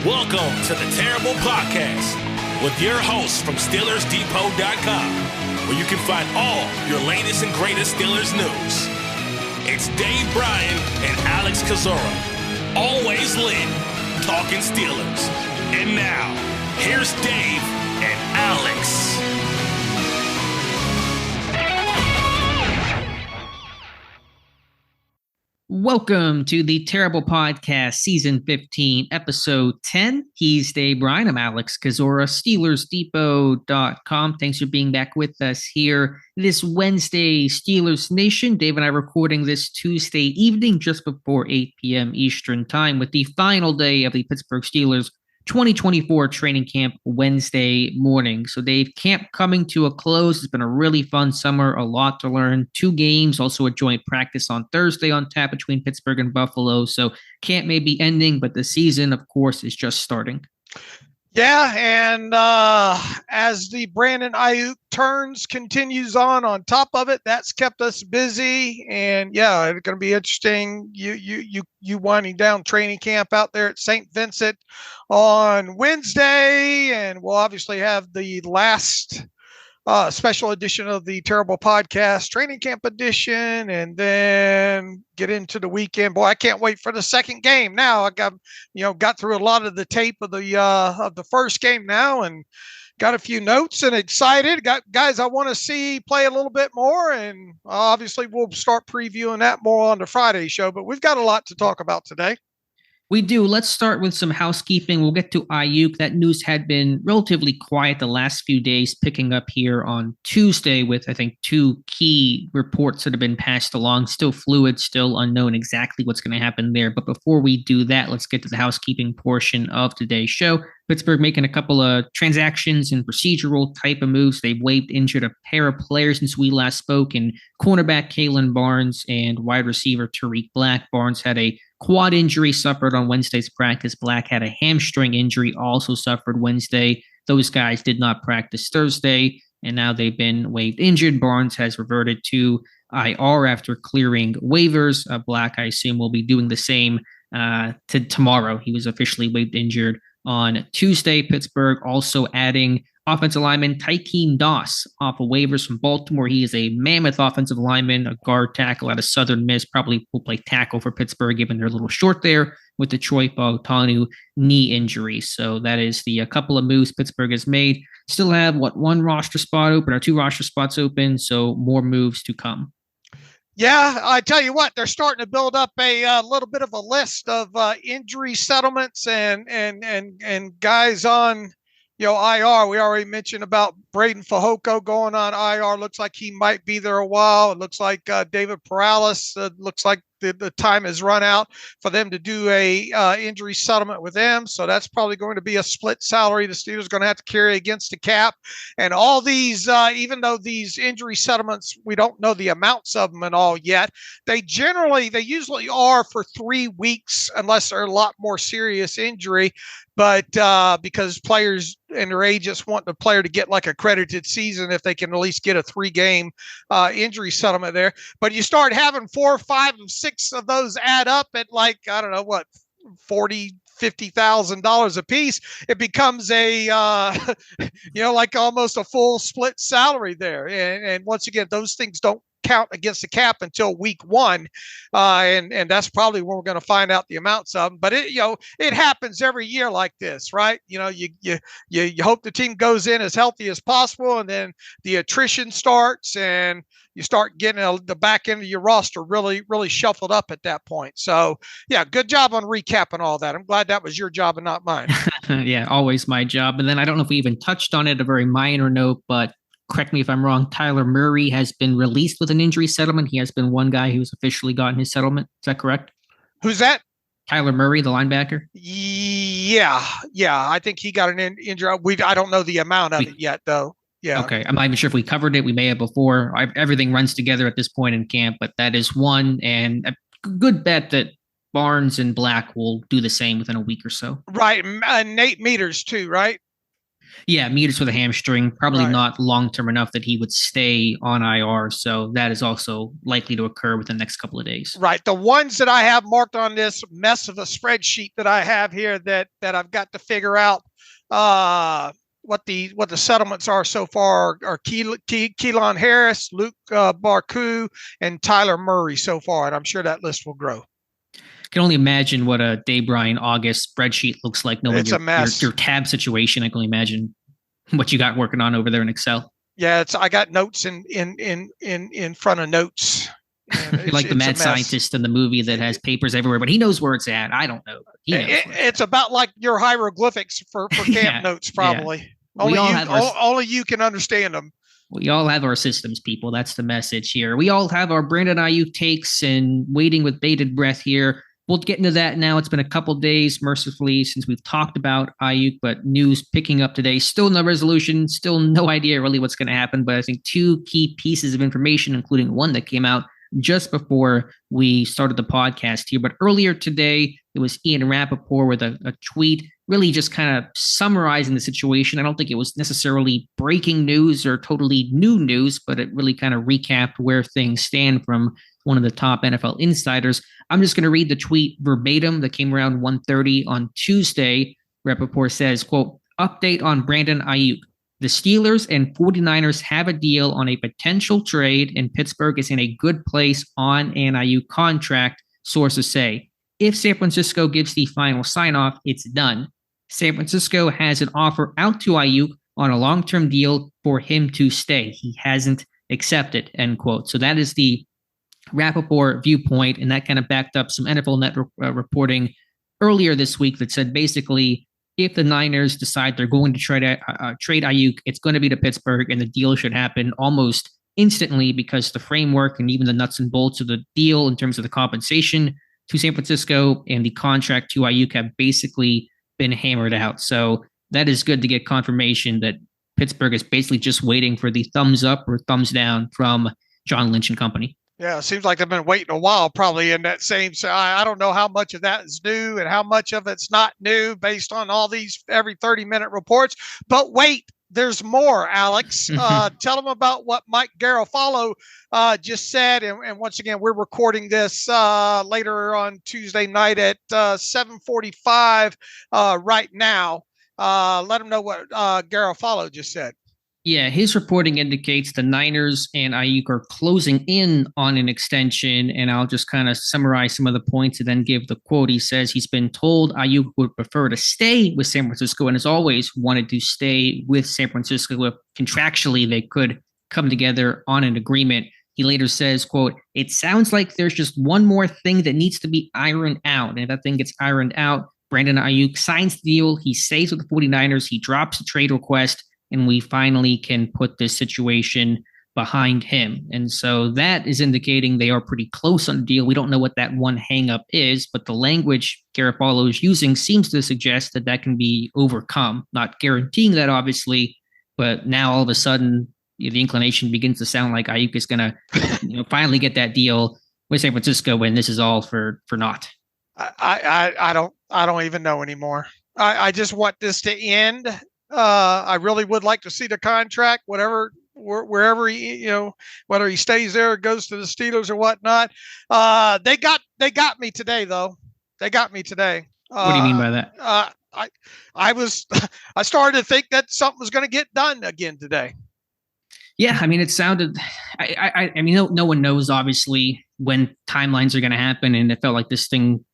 Welcome to the Terrible Podcast with your hosts from SteelersDepot.com, where you can find all your latest and greatest Steelers news. It's Dave Bryan and Alex Kozora, always lit, talking Steelers. And now, here's Dave and Alex. Welcome to the Terrible Podcast, Season 15, Episode 10. He's Dave Bryan. I'm Alex Kozora, SteelersDepot.com. Thanks for being back with us here this Wednesday, Steelers Nation. Dave and I are recording this Tuesday evening, just before 8 p.m. Eastern Time, with the final day of the Pittsburgh Steelers 2024 training camp Wednesday morning. So Dave, camp coming to a close. It's been a really fun summer, a lot to learn. 2 games, also a joint practice on Thursday on tap between Pittsburgh and Buffalo. So camp may be ending, but the season, of course, is just starting. Yeah, and as the Brandon Aiyuk turns continues on top of it, that's kept us busy. And yeah, it's going to be interesting. You winding down training camp out there at St. Vincent on Wednesday, and we'll obviously have the last special edition of the Terrible Podcast, training camp edition, and then get into the weekend. Boy, I can't wait for the second game. Now I got through a lot of the tape of the first game now, and got a few notes and excited. Got guys I want to see play a little bit more, and obviously we'll start previewing that more on the Friday show. But we've got a lot to talk about today. We do. Let's start with some housekeeping. We'll get to Aiyuk. That news had been relatively quiet the last few days, picking up here on Tuesday with, I think, 2 key reports that have been passed along. Still fluid, still unknown exactly what's going to happen there. But before we do that, let's get to the housekeeping portion of today's show. Pittsburgh making a couple of transactions and procedural type of moves. They've waived injured a pair of players since we last spoke, in cornerback Kalen Barnes and wide receiver Tariq Black. Barnes had a quad injury, suffered on Wednesday's practice. Black had a hamstring injury, also suffered Wednesday. Those guys did not practice Thursday, and now they've been waived injured. Barnes has reverted to IR after clearing waivers. Black, I assume, will be doing the same to tomorrow. He was officially waived injured on Tuesday. Pittsburgh also adding offensive lineman Tykeem Doss off of waivers from Baltimore. He is a mammoth offensive lineman, a guard tackle out of Southern Miss. Probably will play tackle for Pittsburgh, given they're a little short there with the Troy Fautanu knee injury. So that is the couple of moves Pittsburgh has made. Still have, 1 roster spot open, or 2 roster spots open, so more moves to come. Yeah, I tell you what, they're starting to build up a little bit of a list of injury settlements and guys on IR. We already mentioned about Braden Fehoko going on IR. Looks like he might be there a while. It looks like David Perales, looks like the time has run out for them to do a injury settlement with them. So that's probably going to be a split salary the Steelers are going to have to carry against the cap. And all these, even though these injury settlements, we don't know the amounts of them and all yet, they usually are for 3 weeks unless they're a lot more serious injury. But because players and their agents want the player to get like a credited season if they can at least get a 3-game injury settlement there. But you start having 4, 5, and 6 of those add up at like, I don't know what, $40,000-$50,000 a piece. It becomes a like almost a full split salary there. And once again, those things don't count against the cap until week 1, and that's probably when we're going to find out the amounts of them. But it happens every year like this, right? You hope the team goes in as healthy as possible, and then the attrition starts, and you start getting the back end of your roster really, really shuffled up at that point. So yeah, good job on recapping all that. I'm glad that was your job and not mine. Yeah, always my job. And then I don't know if we even touched on it, a very minor note, but correct me if I'm wrong, Tyler Murray has been released with an injury settlement. He has been one guy who's officially gotten his settlement. Is that correct? Who's that? Tyler Murray, the linebacker. Yeah. I think he got an injury. I don't know the amount of it yet, though. Yeah. Okay. I'm not even sure if we covered it. We may have before. Everything runs together at this point in camp, but that is one, and a good bet that Barnes and Black will do the same within a week or so. Right. Nate Meters too, right? Yeah, meters for the hamstring, probably Right. not long-term enough that he would stay on IR. So that is also likely to occur within the next couple of days. Right. The ones that I have marked on this mess of a spreadsheet that I have here that I've got to figure out what the settlements are so far are Keelan Harris, Luke Barku, and Tyler Murray so far, and I'm sure that list will grow. Can only imagine what a Dave Bryan August spreadsheet looks like. Knowing It's a mess. Your tab situation, I can only imagine what you got working on over there in Excel. Yeah, I got notes in front of notes. Like the mad scientist in the movie that has papers everywhere, but he knows where it's at. I don't know. It's about like your hieroglyphics for camp notes, probably. Yeah. Only you can understand them. We all have our systems, people. That's the message here. We all have our Brandon Aiyuk takes and waiting with bated breath here. We'll get into that now. It's been a couple days, mercifully, since we've talked about Aiyuk, but news picking up today. Still no resolution, still no idea really what's going to happen, but I think two key pieces of information, including one that came out just before we started the podcast here. But earlier today, it was Ian Rappaport with a tweet really just kind of summarizing the situation. I don't think it was necessarily breaking news or totally new news, but it really kind of recapped where things stand from one of the top NFL insiders. I'm just going to read the tweet verbatim that came around 1:30 on Tuesday. Rappaport says, quote, update on Brandon Aiyuk. The Steelers and 49ers have a deal on a potential trade, and Pittsburgh is in a good place on an Aiyuk contract, sources say. If San Francisco gives the final sign-off, it's done. San Francisco has an offer out to Aiyuk on a long-term deal for him to stay. He hasn't accepted, end quote. So that is the Rappaport viewpoint, and that kind of backed up some NFL Network reporting earlier this week that said basically if the Niners decide they're going to trade Aiyuk, it's going to be to Pittsburgh, and the deal should happen almost instantly because the framework and even the nuts and bolts of the deal in terms of the compensation to San Francisco and the contract to Aiyuk have basically been hammered out. So that is good to get confirmation that Pittsburgh is basically just waiting for the thumbs up or thumbs down from John Lynch and company. Yeah, it seems like they've been waiting a while, probably in that same. So I don't know how much of that is new and how much of it's not new based on all these every 30-minute reports. But wait, there's more, Alex. Tell them about what Mike Garafolo just said. And once again, we're recording this later on Tuesday night at 7:45 right now. Let them know what Garafolo just said. Yeah, his reporting indicates the Niners and Aiyuk are closing in on an extension, and I'll just kind of summarize some of the points and then give the quote. He says he's been told Aiyuk would prefer to stay with San Francisco and has always wanted to stay with San Francisco if contractually they could come together on an agreement. He later says, quote, it sounds like there's just one more thing that needs to be ironed out, and if that thing gets ironed out, Brandon Aiyuk signs the deal, he stays with the 49ers, he drops the trade request, and we finally can put this situation behind him. And so that is indicating they are pretty close on the deal. We don't know what that one hang-up is, but the language Garafolo is using seems to suggest that that can be overcome. Not guaranteeing that, obviously, but now all of a sudden the inclination begins to sound like Aiyuk is going to finally get that deal with San Francisco, and this is all for naught. I don't even know anymore. I just want this to end. I really would like to see the contract, wherever he, whether he stays there or goes to the Steelers or whatnot. They got me today, though. They got me today. What do you mean by that? I started to think that something was going to get done again today. Yeah, I mean, it sounded. I mean, no one knows obviously when timelines are going to happen, and it felt like this thing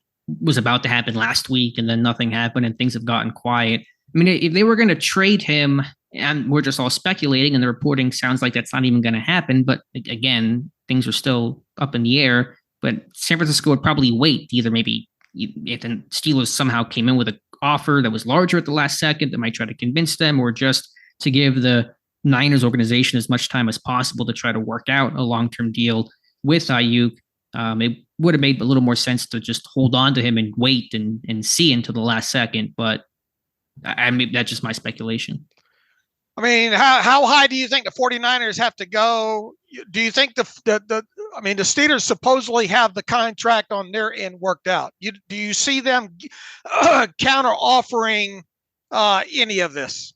was about to happen last week, and then nothing happened, and things have gotten quiet. I mean, if they were going to trade him, and we're just all speculating, and the reporting sounds like that's not even going to happen. But again, things are still up in the air. But San Francisco would probably wait to either maybe if the Steelers somehow came in with an offer that was larger at the last second that might try to convince them, or just to give the Niners organization as much time as possible to try to work out a long-term deal with Aiyuk. It would have made a little more sense to just hold on to him and wait and see until the last second. But I mean, that's just my speculation. I mean, how high do you think the 49ers have to go? Do you think the Steelers supposedly have the contract on their end worked out? Do you see them counter offering any of this?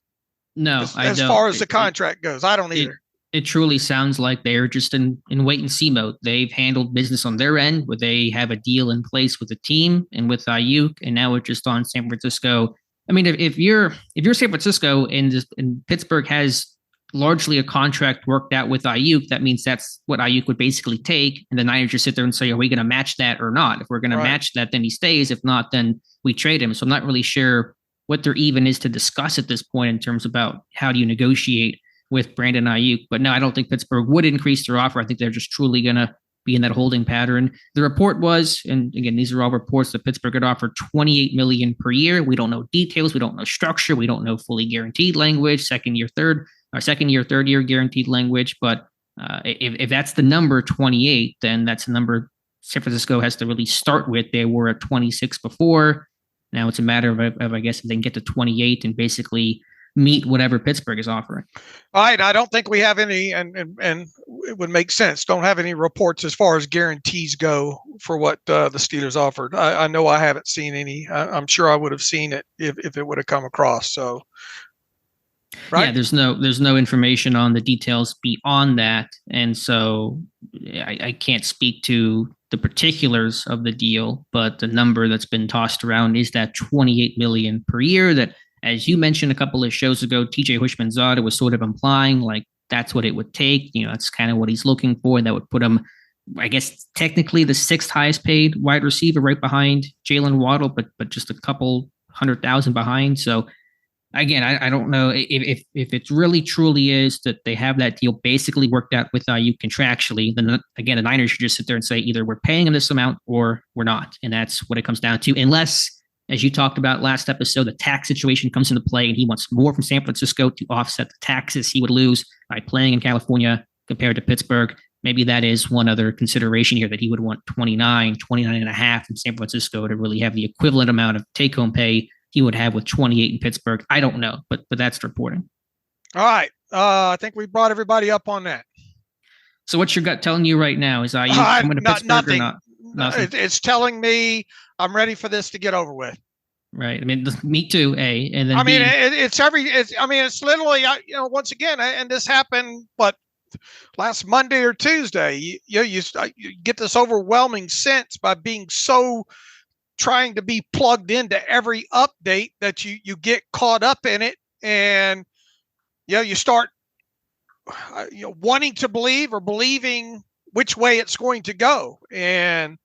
No, I don't. As far as the contract goes, I don't either. It truly sounds like they're just in wait and see mode. They've handled business on their end where they have a deal in place with the team and with Aiyuk, and now it's just on San Francisco. I mean, if you're San Francisco and Pittsburgh has largely a contract worked out with Aiyuk, that means that's what Aiyuk would basically take. And the Niners just sit there and say, are we going to match that or not? If we're going to match that, then he stays. If not, then we trade him. So I'm not really sure what there even is to discuss at this point in terms about how do you negotiate with Brandon Aiyuk. But no, I don't think Pittsburgh would increase their offer. I think they're just truly going to be in that holding pattern. The report was, and again, these are all reports, that Pittsburgh had offered $28 million per year. We don't know details. We don't know structure. We don't know fully guaranteed language, second year, third year guaranteed language. But if that's the number 28, then that's the number San Francisco has to really start with. They were at 26 before. Now it's a matter of I guess, if they can get to 28 and basically meet whatever Pittsburgh is offering. All right. I don't think we have any, and it would make sense. Don't have any reports as far as guarantees go for what the Steelers offered. I know I haven't seen any. I'm sure I would have seen it if it would have come across. So, right. Yeah, there's no information on the details beyond that. And so I can't speak to the particulars of the deal, but the number that's been tossed around is that $28 million per year that, as you mentioned a couple of shows ago, TJ Hushmanzada was sort of implying like that's what it would take. You know, that's kind of what he's looking for. That would put him, I guess, technically the sixth highest paid wide receiver right behind Jalen Waddle, but just a couple 100,000 behind. So again, I don't know if it really truly is that they have that deal basically worked out with Aiyuk contractually. Then again, the Niners should just sit there and say either we're paying him this amount or we're not. And that's what it comes down to, unless, as you talked about last episode, the tax situation comes into play and he wants more from San Francisco to offset the taxes he would lose by playing in California compared to Pittsburgh. Maybe that is one other consideration here, that he would want 29 and a half in San Francisco to really have the equivalent amount of take-home pay he would have with 28 in Pittsburgh. I don't know, but that's reporting. All right. I think we brought everybody up on that. So what's your gut telling you right now? Is Aiyuk coming to Pittsburgh nothing. or not? Nothing. It's telling me I'm ready for this to get over with. Right. I mean, me too. And then I mean, it's literally, once again, and this happened, last Monday or Tuesday, you get this overwhelming sense by being so trying to be plugged into every update that you get caught up in it, and you start wanting to believe or believing which way it's going to go. And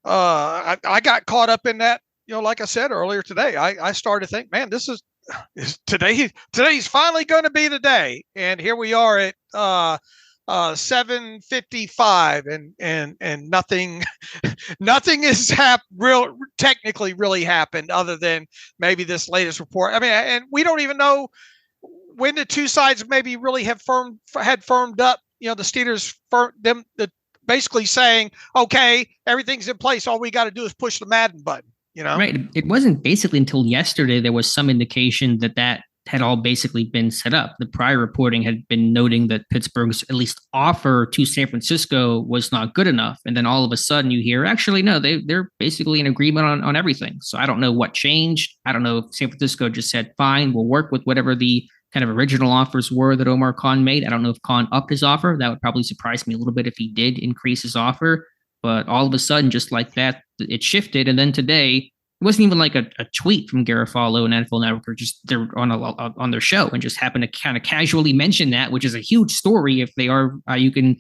I got caught up in that. Like I said earlier today, I started to think, man, this is today's finally going to be the day. And here we are at 7:55, and nothing has technically really happened other than maybe this latest report. I mean, and we don't even know when the two sides maybe really had firmed up. The Steelers basically saying, okay, everything's in place. All we got to do is push the Madden button. Right. It wasn't basically until yesterday there was some indication that had all basically been set up. The prior reporting had been noting that Pittsburgh's at least offer to San Francisco was not good enough. And then all of a sudden you hear, actually, no, they're basically in agreement on everything. So I don't know what changed. I don't know if San Francisco just said, fine, we'll work with whatever the kind of original offers were that Omar Khan made. I don't know if Khan upped his offer. That would probably surprise me a little bit if he did increase his offer. But all of a sudden, just like that, it shifted. And then today, it wasn't even like a tweet from Garofalo and NFL Network, or just they're on their show and just happened to kind of casually mention that, which is a huge story if they are San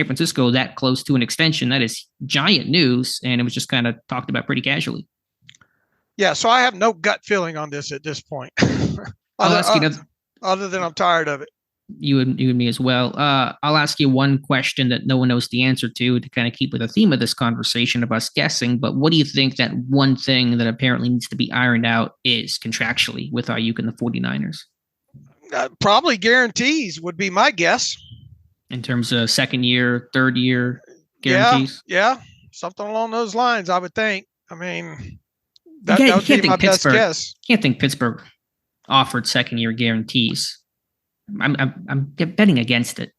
Francisco that close to an extension. That is giant news, and it was just kind of talked about pretty casually. Yeah, so I have no gut feeling on this at this point. Other than I'm tired of it. You and me as well. I'll ask you one question that no one knows the answer to kind of keep with the theme of this conversation of us guessing. But what do you think that one thing that apparently needs to be ironed out is contractually with Aiyuk and the 49ers? Probably guarantees would be my guess. In terms of second year, third year guarantees? Yeah, something along those lines, I would think. I mean, that would be my best guess. Can't think Pittsburgh offered second year guarantees. I'm betting against it.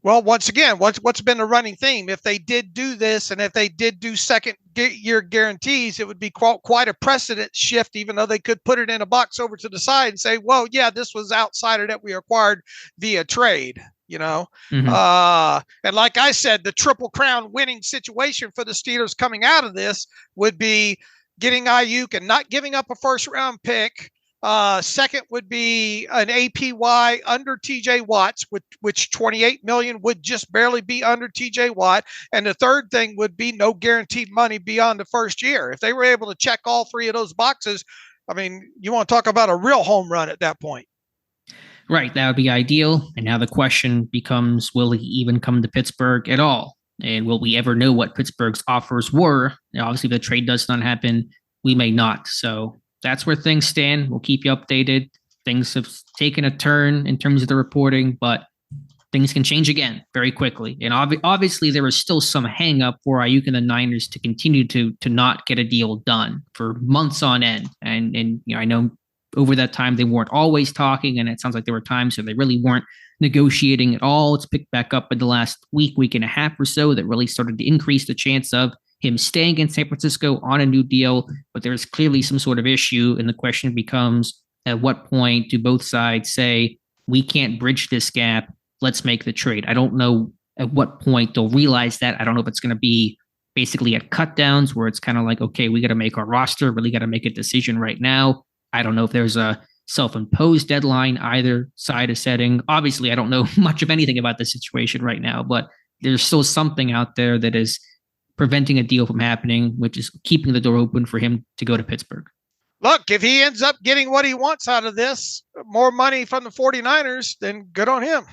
Well, once again, what's been the running theme? If they did do this, and if they did do second year guarantees, it would be quite a precedent shift, even though they could put it in a box over to the side and say, well, yeah, this was outsider that we acquired via trade, Mm-hmm. And like I said, the Triple Crown winning situation for the Steelers coming out of this would be getting Aiyuk and not giving up a first round pick. Second would be an APY under TJ Watt's, which 28 million would just barely be under TJ Watt. And the third thing would be no guaranteed money beyond the first year. If they were able to check all three of those boxes, I mean, you want to talk about a real home run at that point. Right. That would be ideal. And now the question becomes, will he even come to Pittsburgh at all? And will we ever know what Pittsburgh's offers were? Now, obviously, if the trade does not happen, we may not. So that's where things stand. We'll keep you updated. Things have taken a turn in terms of the reporting, but things can change again very quickly. And obviously, there is still some hang up for Aiyuk and the Niners to continue to not get a deal done for months on end. And I know over that time they weren't always talking, and it sounds like there were times where they really weren't negotiating at all. It's picked back up in the last week and a half or so that really started to increase the chance of him staying in San Francisco on a new deal, but there's clearly some sort of issue. And the question becomes, at what point do both sides say, we can't bridge this gap, let's make the trade? I don't know at what point they'll realize that. I don't know if it's going to be basically at cut downs where it's kind of like, okay, we got to make our roster, really got to make a decision right now. I don't know if there's a self-imposed deadline either side is setting. Obviously, I don't know much of anything about the situation right now, but there's still something out there that is preventing a deal from happening, which is keeping the door open for him to go to Pittsburgh. Look, if he ends up getting what he wants out of this, more money from the 49ers, then good on him.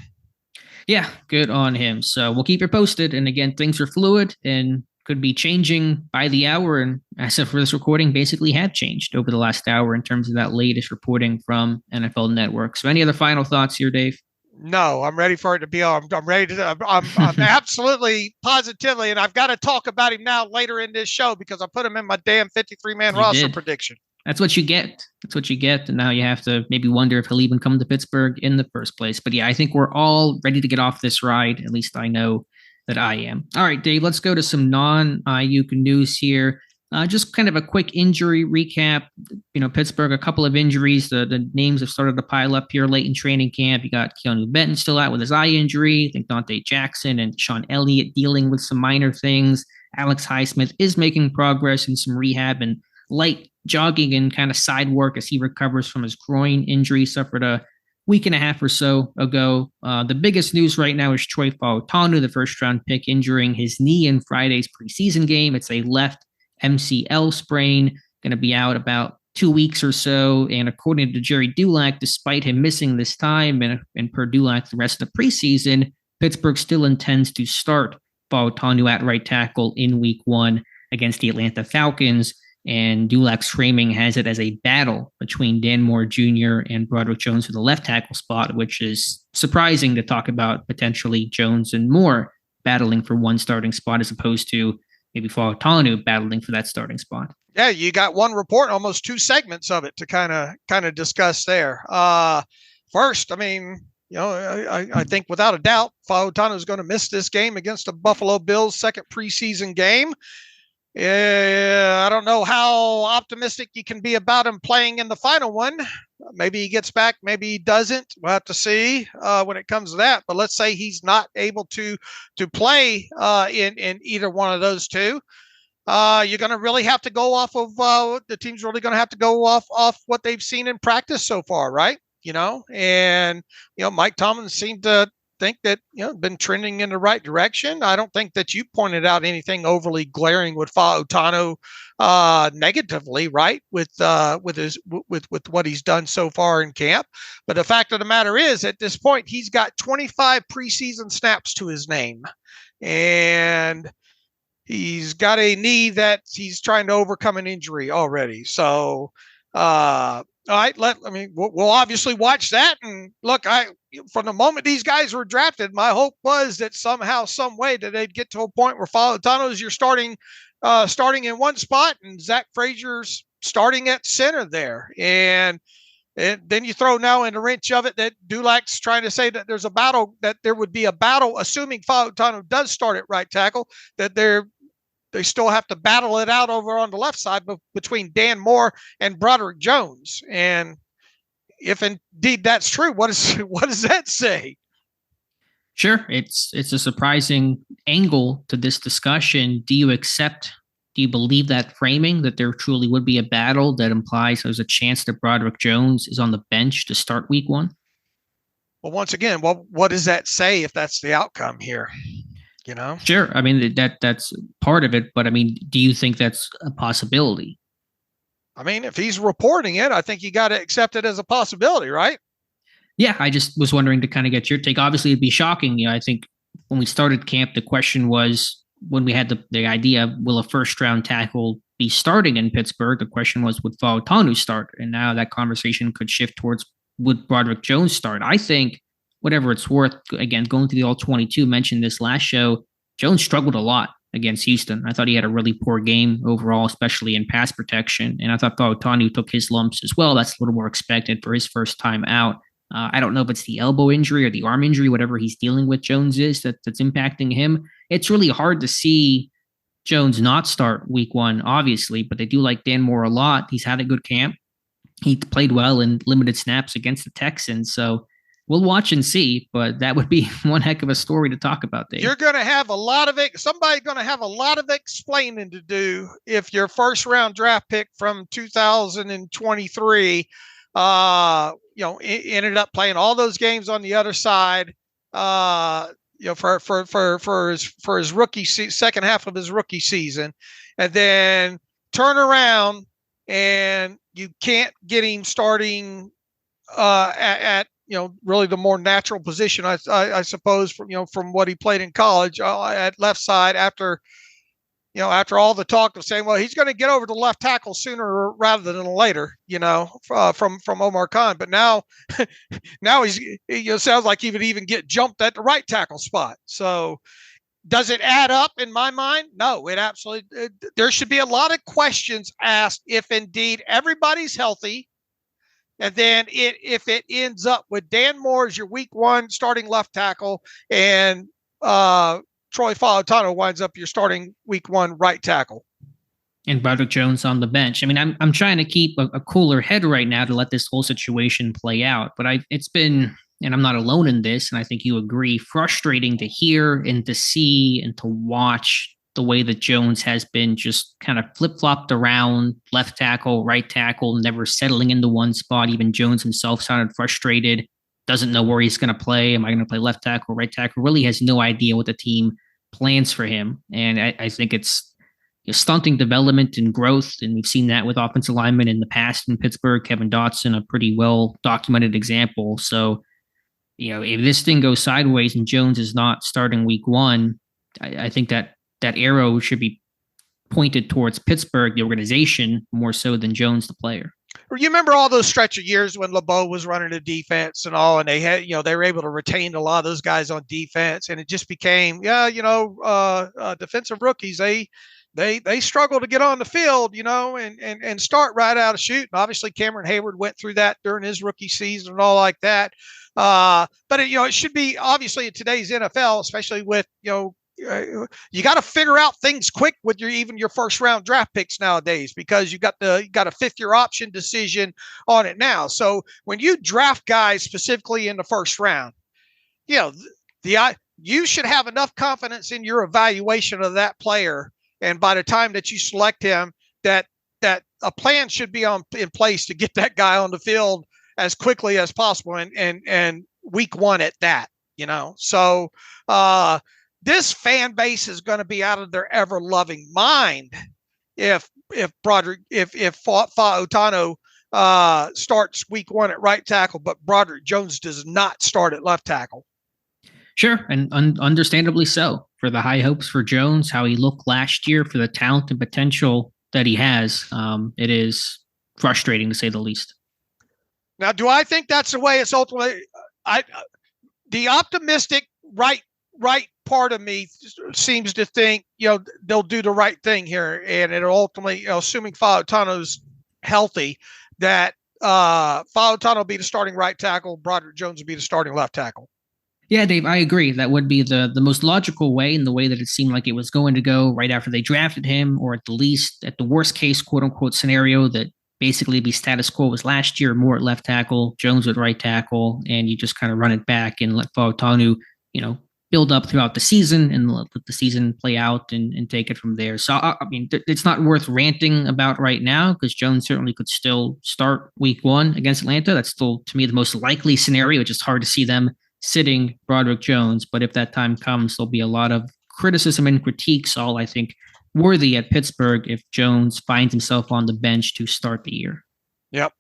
Yeah, good on him. So we'll keep you posted. And again, things are fluid and could be changing by the hour. And as of for this recording, basically have changed over the last hour in terms of that latest reporting from NFL Network. So any other final thoughts here, Dave? No, I'm ready for it to be on. I'm ready to, I'm absolutely positively, and I've got to talk about him now later in this show because I put him in my damn 53-man roster prediction. That's what you get. That's what you get. And now you have to maybe wonder if he'll even come to Pittsburgh in the first place. But yeah, I think we're all ready to get off this ride. At least I know that I am. All right, Dave, let's go to some non-Aiyuk news here. Just kind of a quick injury recap. Pittsburgh, a couple of injuries. The names have started to pile up here late in training camp. You got Keanu Benton still out with his eye injury. I think Dante Jackson and Sean Elliott dealing with some minor things. Alex Highsmith is making progress in some rehab and light jogging and kind of side work as he recovers from his groin injury suffered a week and a half or so ago. The biggest news right now is Troy Fautanu, the first-round pick, injuring his knee in Friday's preseason game. It's a left MCL sprain, going to be out about 2 weeks or so. And according to Gerry Dulac, despite him missing this time and per Dulac the rest of the preseason, Pittsburgh still intends to start Fautanu at right tackle in week 1 against the Atlanta Falcons. And Dulac's framing has it as a battle between Dan Moore Jr. and Broderick Jones for the left tackle spot, which is surprising to talk about potentially Jones and Moore battling for one starting spot as opposed to maybe Fautanu battling for that starting spot. Yeah, you got one report, almost 2 segments of it to kind of discuss there. First, I mean, I think without a doubt, Fautanu is going to miss this game against the Buffalo Bills' second preseason game. I don't know how optimistic you can be about him playing in the final one. Maybe he gets back, maybe he doesn't. We'll have to see when it comes to that. But let's say he's not able to play in either one of those two. You're going to really have to go off of the team's really going to have to go off what they've seen in practice so far, right? And Mike Tomlin seemed to think that been trending in the right direction. I don't think that you pointed out anything overly glaring with Fautanu negatively, right? With what he's done so far in camp. But the fact of the matter is, at this point, he's got 25 preseason snaps to his name, and he's got a knee that he's trying to overcome an injury already. So, all right, we'll obviously watch that. And look, from the moment these guys were drafted, my hope was that somehow, some way, that they'd get to a point where Fautanu is your starting in one spot, and Zach Frazier's starting at center there. And then you throw now in the wrench of it that Dulac's trying to say that there would be a battle, assuming Fautanu does start at right tackle, that there they still have to battle it out over on the left side between Dan Moore and Broderick Jones. And if indeed that's true, what does that say? Sure, it's a surprising angle to this discussion. Do you believe that framing, that there truly would be a battle that implies there's a chance that Broderick Jones is on the bench to start week one? Well, once again, what does that say if that's the outcome here? Sure. I mean, that's part of it, but I mean, do you think that's a possibility? I mean, if he's reporting it, I think you got to accept it as a possibility, right? Yeah, I just was wondering to kind of get your take. Obviously, it'd be shocking. I think when we started camp, the question was, when we had the idea, will a first-round tackle be starting in Pittsburgh? The question was, would Fautanu start? And now that conversation could shift towards, would Broderick Jones start? I think, whatever it's worth, again, going to the All-22, mentioned this last show, Jones struggled a lot against Houston. I thought he had a really poor game overall, especially in pass protection. And I thought Fautanu took his lumps as well. That's a little more expected for his first time out. I don't know if it's the elbow injury or the arm injury, whatever he's dealing with, Jones is, that's impacting him. It's really hard to see Jones not start week one, obviously, but they do like Dan Moore a lot. He's had a good camp. He played well in limited snaps against the Texans. So we'll watch and see, but that would be one heck of a story to talk about, Dave. You're going to have somebody's going to have a lot of explaining to do if your first round draft pick from 2023 ended up playing all those games on the other side, for his rookie second half of his rookie season, and then turn around and you can't get him starting at really the more natural position, I suppose, from what he played in college at left side after all the talk of saying, well, he's going to get over to left tackle sooner rather than later, from Omar Khan. But now sounds like he would even get jumped at the right tackle spot. So does it add up in my mind? No, it absolutely, there should be a lot of questions asked if indeed everybody's healthy. And then if it ends up with Dan Moore as your week one starting left tackle and Troy Fautanu winds up your starting week one right tackle. And Broderick Jones on the bench. I mean, I'm trying to keep a cooler head right now to let this whole situation play out. But it's been, and I'm not alone in this, and I think you agree, frustrating to hear and to see and to watch the way that Jones has been just kind of flip-flopped around left tackle, right tackle, never settling into one spot. Even Jones himself sounded frustrated, doesn't know where he's going to play. Am I going to play left tackle, right tackle? Really has no idea what the team plans for him. And I think it's stunting development and growth. And we've seen that with offensive linemen in the past in Pittsburgh. Kevin Dotson, a pretty well-documented example. So, if this thing goes sideways and Jones is not starting week one, I think that arrow should be pointed towards Pittsburgh, the organization, more so than Jones, the player. You remember all those stretch of years when LeBeau was running the defense and all, and they had, they were able to retain a lot of those guys on defense, and it just became, defensive rookies. They struggle to get on the field, and start right out of shooting. Obviously, Cameron Hayward went through that during his rookie season and all like that. But it should be obviously in today's NFL, especially with, you got to figure out things quick with your first round draft picks nowadays, because you got a fifth year option decision on it now. So when you draft guys specifically in the first round, you should have enough confidence in your evaluation of that player. And by the time that you select him, that a plan should be in place to get that guy on the field as quickly as possible. And week one at that, so, this fan base is going to be out of their ever loving mind if Fautanu starts week one at right tackle, but Broderick Jones does not start at left tackle. Sure, and understandably so. For the high hopes for Jones, how he looked last year, for the talent and potential that he has, it is frustrating to say the least. Now, do I think that's the way it's ultimately? The optimistic right part of me seems to think, they'll do the right thing here, and it'll ultimately, assuming Fautanu's healthy, that Fautanu will be the starting right tackle, Broderick Jones will be the starting left tackle. Yeah, Dave, I agree. That would be the most logical way, in the way that it seemed like it was going to go right after they drafted him, or at the least, at the worst case, quote unquote, scenario that basically be status quo was last year, more at left tackle, Jones at right tackle, and you just kind of run it back and let Fautanu, build up throughout the season and let the season play out and take it from there. So, I mean, it's not worth ranting about right now, because Jones certainly could still start week 1 against Atlanta. That's still, to me, the most likely scenario. It's just hard to see them sitting Broderick Jones. But if that time comes, there'll be a lot of criticism and critiques, all I think worthy at Pittsburgh, if Jones finds himself on the bench to start the year. Yep.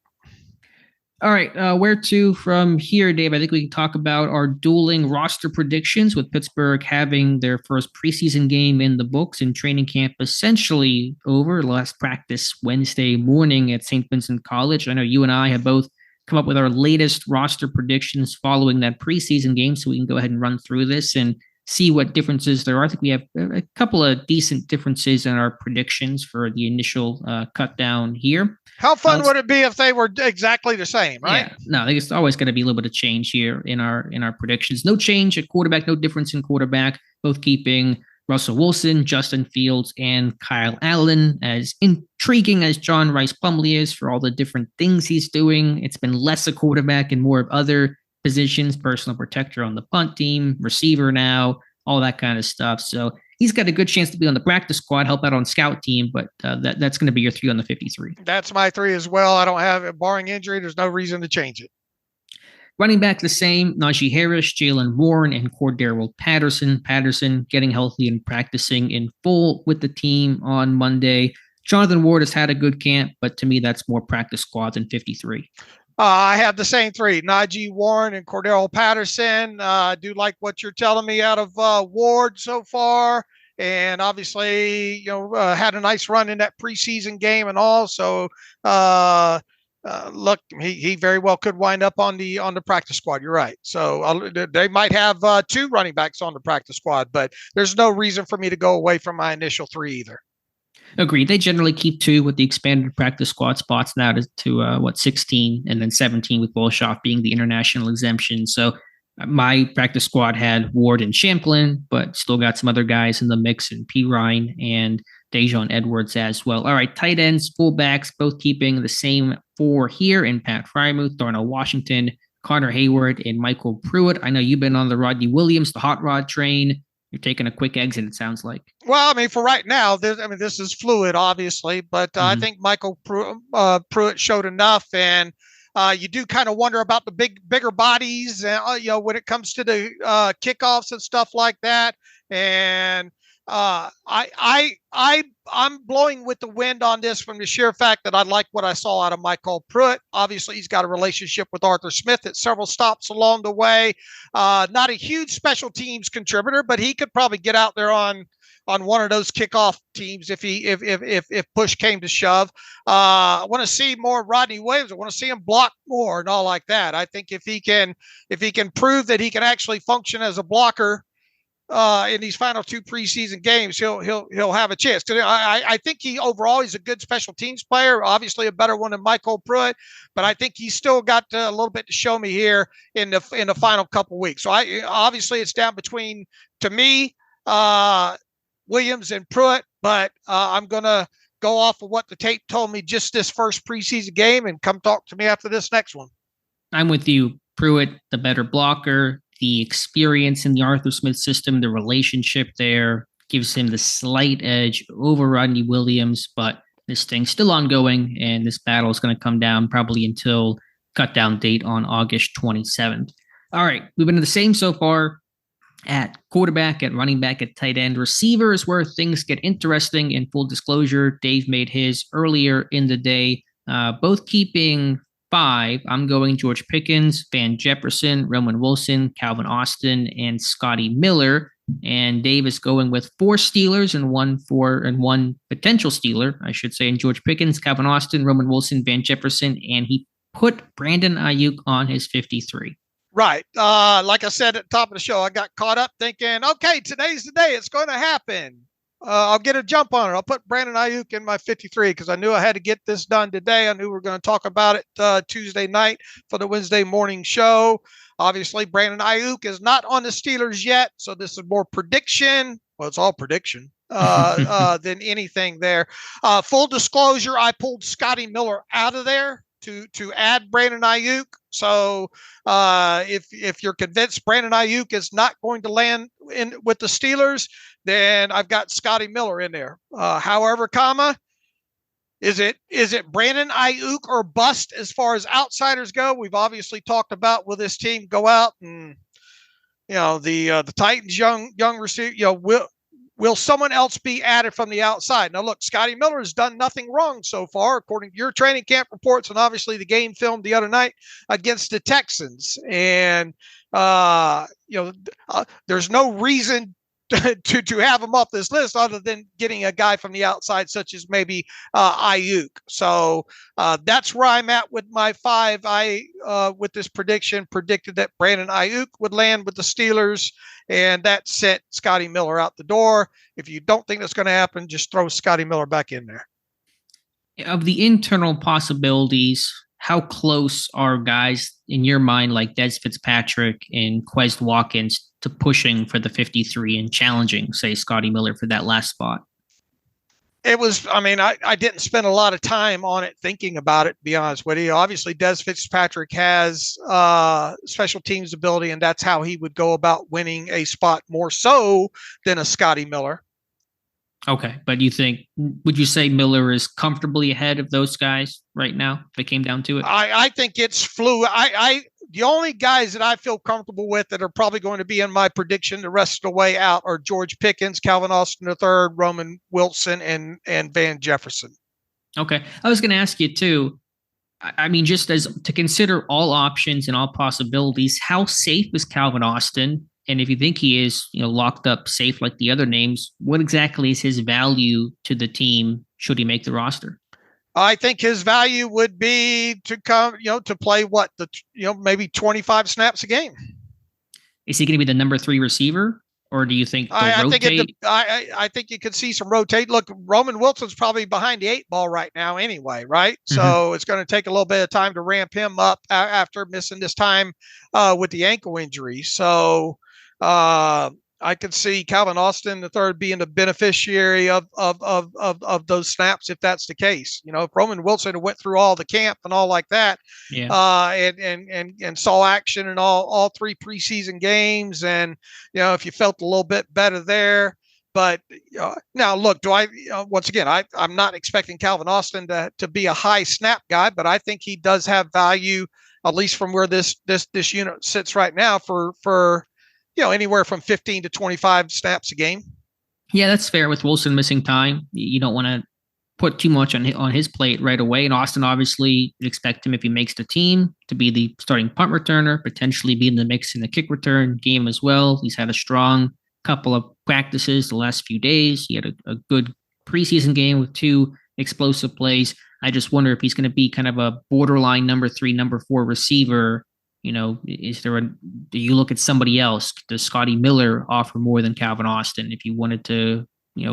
All right, where to from here, Dave? I think we can talk about our dueling roster predictions, with Pittsburgh having their first preseason game in the books and training camp essentially over. Last practice Wednesday morning at St. Vincent College. I know you and I have both come up with our latest roster predictions following that preseason game, so we can go ahead and run through this and see what differences there are. I think we have a couple of decent differences in our predictions for the initial cut down here. How fun would it be if they were exactly the same, right? Yeah, no, I think it's always going to be a little bit of change here in our predictions. No change at quarterback, no difference in quarterback, both keeping Russell Wilson, Justin Fields, and Kyle Allen. As intriguing as John Rice Plumlee is for all the different things he's doing, it's been less a quarterback and more of other positions, personal protector on the punt team, receiver now, all that kind of stuff. So he's got a good chance to be on the practice squad, help out on scout team, but that's going to be your 3 on the 53. That's my 3 as well. I don't have it, barring injury. There's no reason to change it. Running back the same, Najee Harris, Jalen Warren, and Cordero Patterson. Patterson getting healthy and practicing in full with the team on Monday. Jonathan Ward has had a good camp, but to me, that's more practice squad than 53. I have the same 3, Najee, Warren, and Cordero Patterson. I do like what you're telling me out of Ward so far. And obviously, had a nice run in that preseason game and all. So, look, he very well could wind up on the practice squad. You're right. So they might have 2 running backs on the practice squad, but there's no reason for me to go away from my initial 3 either. Agreed. They generally keep 2 with the expanded practice squad spots now to 16, and then 17 with Bolshoff being the international exemption. So my practice squad had Ward and Champlin, but still got some other guys in the mix, and P. Ryan and Dejon Edwards as well. All right, tight ends, fullbacks, both keeping the same 4 here in Pat Frymuth, Darnell Washington, Connor Hayward, and Michael Pruitt. I know you've been on the Rodney Williams, the hot rod train. You're taking a quick exit, it sounds like. Well, I mean, for right now, this is fluid, obviously, but I think Michael Pruitt showed enough, and you do kind of wonder about the bigger bodies, when it comes to the kickoffs and stuff like that. And I'm blowing with the wind on this from the sheer fact that I like what I saw out of Michael Pruitt. Obviously, he's got a relationship with Arthur Smith at several stops along the way. Not a huge special teams contributor, but he could probably get out there on one of those kickoff teams if push came to shove. I want to see more Rodney Williams. I want to see him block more and all like that. I think if he can prove that he can actually function as a blocker in these final 2 preseason games, he'll have a chance. I think he's a good special teams player, obviously a better one than Michael Pruitt, but I think he's still got a little bit to show me here in the final couple weeks. So obviously it's down between, to me, Williams and Pruitt, but I'm going to go off of what the tape told me just this first preseason game, and come talk to me after this next one. I'm with you. Pruitt, the better blocker, the experience in the Arthur Smith system, the relationship there gives him the slight edge over Rodney Williams, but this thing's still ongoing, and this battle is going to come down probably until cut down date on August 27th. All right, we've been the same so far at quarterback, at running back, at tight end. Receiver is where things get interesting. In full disclosure, Dave made his earlier in the day, both keeping 5. I'm going George Pickens, Van Jefferson, Roman Wilson, Calvin Austin, and Scotty Miller. And Dave is going with 4 Steelers and one potential Steeler, I should say, in George Pickens, Calvin Austin, Roman Wilson, Van Jefferson, and he put Brandon Aiyuk on his 53. Right. Like I said at the top of the show, I got caught up thinking, okay, today's the day. It's going to happen. I'll get a jump on it. I'll put Brandon Aiyuk in my 53 because I knew I had to get this done today. I knew we were going to talk about it Tuesday night for the Wednesday morning show. Obviously, Brandon Aiyuk is not on the Steelers yet, so this is more prediction. Well, it's all prediction than anything there. Full disclosure, I pulled Scotty Miller out of there to add Brandon Aiyuk. So if you're convinced Brandon Aiyuk is not going to land in with the Steelers, then I've got Scotty Miller in there. However, is it Brandon Aiyuk or bust as far as outsiders go? We've obviously talked about, will this team go out and the Titans young receiver, will someone else be added from the outside? Now, look, Scotty Miller has done nothing wrong so far, according to your training camp reports and obviously the game filmed the other night against the Texans. And, there's no reason to have him off this list other than getting a guy from the outside, such as maybe Aiyuk. So that's where I'm at with my 5. I, with this prediction, predicted that Brandon Aiyuk would land with the Steelers, and that sent Scotty Miller out the door. If you don't think that's going to happen, just throw Scotty Miller back in there. Of the internal possibilities, how close are guys in your mind like Des Fitzpatrick and Quez Watkins to pushing for the 53 and challenging, say, Scotty Miller for that last spot? It was, I didn't spend a lot of time on it thinking about it, to be honest with you. Obviously, Des Fitzpatrick has special teams ability, and that's how he would go about winning a spot more so than a Scotty Miller. Okay, but would you say Miller is comfortably ahead of those guys right now if it came down to it? I think it's fluid. The only guys that I feel comfortable with that are probably going to be in my prediction the rest of the way out are George Pickens, Calvin Austin III, Roman Wilson, and Van Jefferson. Okay. I was going to ask you too, just as to consider all options and all possibilities, how safe is Calvin Austin? And if you think he is, locked up safe like the other names, what exactly is his value to the team should he make the roster? I think his value would be to come, to play maybe 25 snaps a game. Is he going to be the number 3 receiver, or do you think they'll rotate? I think you could see some rotate. Look, Roman Wilson's probably behind the 8 ball right now anyway, right? Mm-hmm. So it's going to take a little bit of time to ramp him up after missing this time with the ankle injury. So I could see Calvin Austin III being the beneficiary of those snaps if that's the case. If Roman Wilson went through all the camp and all like that, and saw action in all 3 preseason games, and if you felt a little bit better there. But now, look, once again, I'm not expecting Calvin Austin to be a high snap guy, but I think he does have value, at least from where this unit sits right now, for anywhere from 15 to 25 snaps a game. Yeah, that's fair. With Wilson missing time, you don't want to put too much on his plate right away. And Austin, obviously, you'd expect him, if he makes the team, to be the starting punt returner, potentially be in the mix in the kick return game as well. He's had a strong couple of practices the last few days. He had a good preseason game with 2 explosive plays. I just wonder if he's going to be kind of a borderline number 3, number 4 receiver. Is there do you look at somebody else? Does Scotty Miller offer more than Calvin Austin? If you wanted to,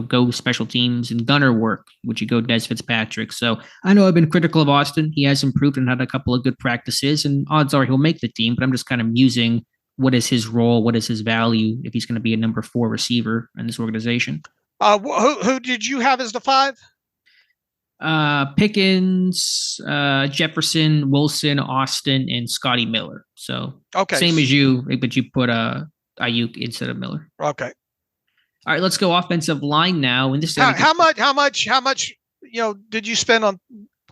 go special teams and gunner work, would you go Des Fitzpatrick? So I know I've been critical of Austin. He has improved and had a couple of good practices, and odds are he'll make the team, but I'm just kind of musing, what is his role? What is his value if he's going to be a number 4 receiver in this organization? Who did you have as the 5? Pickens, Jefferson, Wilson, Austin, and Scotty Miller. So same as you, but you put Aiyuk instead of Miller. Okay. All right, let's go offensive line now. And this how much did you spend on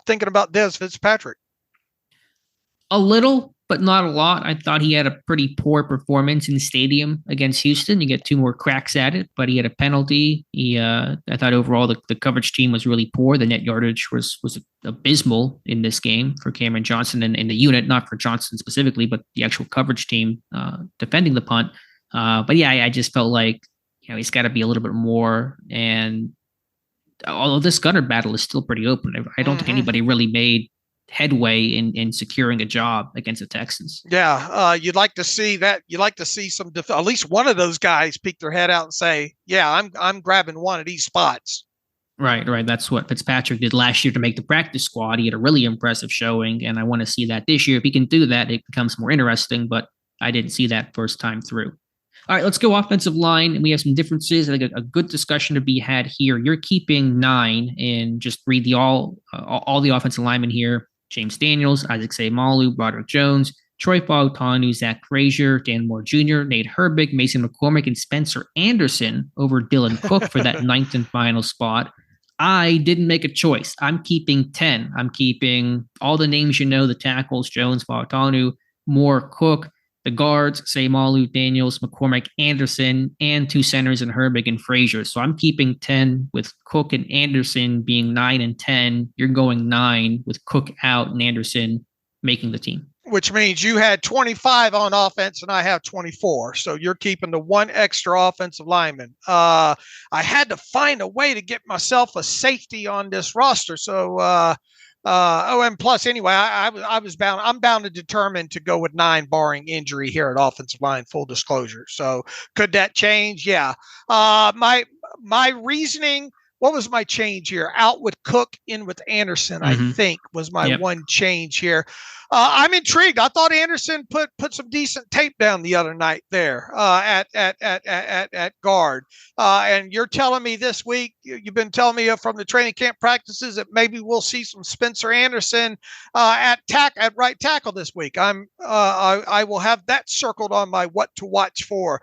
thinking about Des Fitzpatrick? A little, but not a lot. I thought he had a pretty poor performance in the stadium against Houston. You get 2 more cracks at it, but he had a penalty. I thought overall the coverage team was really poor. The net yardage was abysmal in this game for Cameron Johnson and the unit, not for Johnson specifically, but the actual coverage team defending the punt. But yeah, I just felt like he's got to be a little bit more. And although this gunner battle is still pretty open, I don't think anybody really made headway in securing a job against the Texans. Yeah, you'd like to see that. You'd like to see some at least one of those guys peek their head out and say, "Yeah, I'm grabbing one of these spots." Right. That's what Fitzpatrick did last year to make the practice squad. He had a really impressive showing, and I want to see that this year. If he can do that, it becomes more interesting. But I didn't see that first time through. All right, let's go offensive line, and we have some differences. I think a good discussion to be had here. You're keeping 9, and just read all the offensive linemen here: James Daniels, Isaac Seumalo, Broderick Jones, Troy Fautanu, Zach Frazier, Dan Moore Jr., Nate Herbig, Mason McCormick, and Spencer Anderson over Dylan Cook for that 9th and final spot. I didn't make a choice. I'm keeping 10. I'm keeping all the names the tackles: Jones, Fautanu, Moore, Cook, the guards: Seumalo, Daniels, McCormick, Anderson, and 2 centers in Herbig and Frazier. So I'm keeping 10 with Cook and Anderson being 9 and 10. You're going 9 with Cook out and Anderson making the team. Which means you had 25 on offense and I have 24. So you're keeping the 1 extra offensive lineman. I had to find a way to get myself a safety on this roster. So, and plus anyway, I'm bound to determine to go with 9 barring injury here at offensive line, full disclosure. So could that change? Yeah. My reasoning, what was my change here? Out with Cook, in with Anderson, I think was my one change here. I'm intrigued. I thought Anderson put some decent tape down the other night there at guard. And you're telling me this week, you've been telling me from the training camp practices that maybe we'll see some Spencer Anderson at right tackle this week. I will have that circled on my what to watch for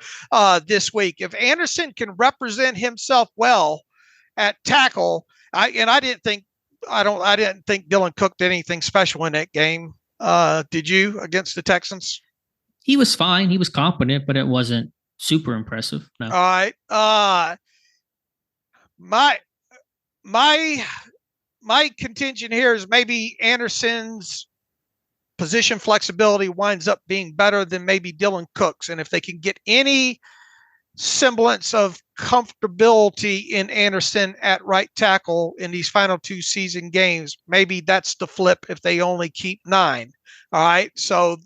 this week. If Anderson can represent himself well at tackle, I didn't think Dylan Cook did anything special in that game. Did you, against the Texans? He was fine. He was competent, but it wasn't super impressive. No. All right. My contention here is maybe Anderson's position flexibility winds up being better than maybe Dylan Cook's. And if they can get any semblance of comfortability in Anderson at right tackle in these final 2 season games, maybe that's the flip if they only keep 9. All right. So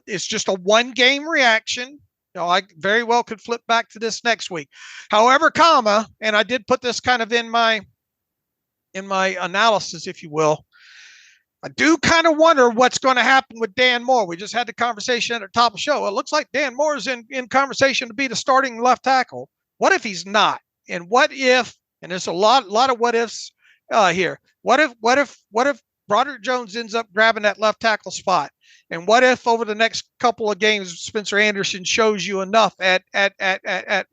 it's just a 1 game reaction. I very well could flip back to this next week. However, and I did put this kind of in my analysis, if you will, I do kind of wonder what's going to happen with Dan Moore. We just had the conversation at the top of the show. It looks like Dan Moore is in conversation to be the starting left tackle. What if he's not? And what if, and there's a lot of what ifs here. What if Broderick Jones ends up grabbing that left tackle spot? And what if over the next couple of games, Spencer Anderson shows you enough at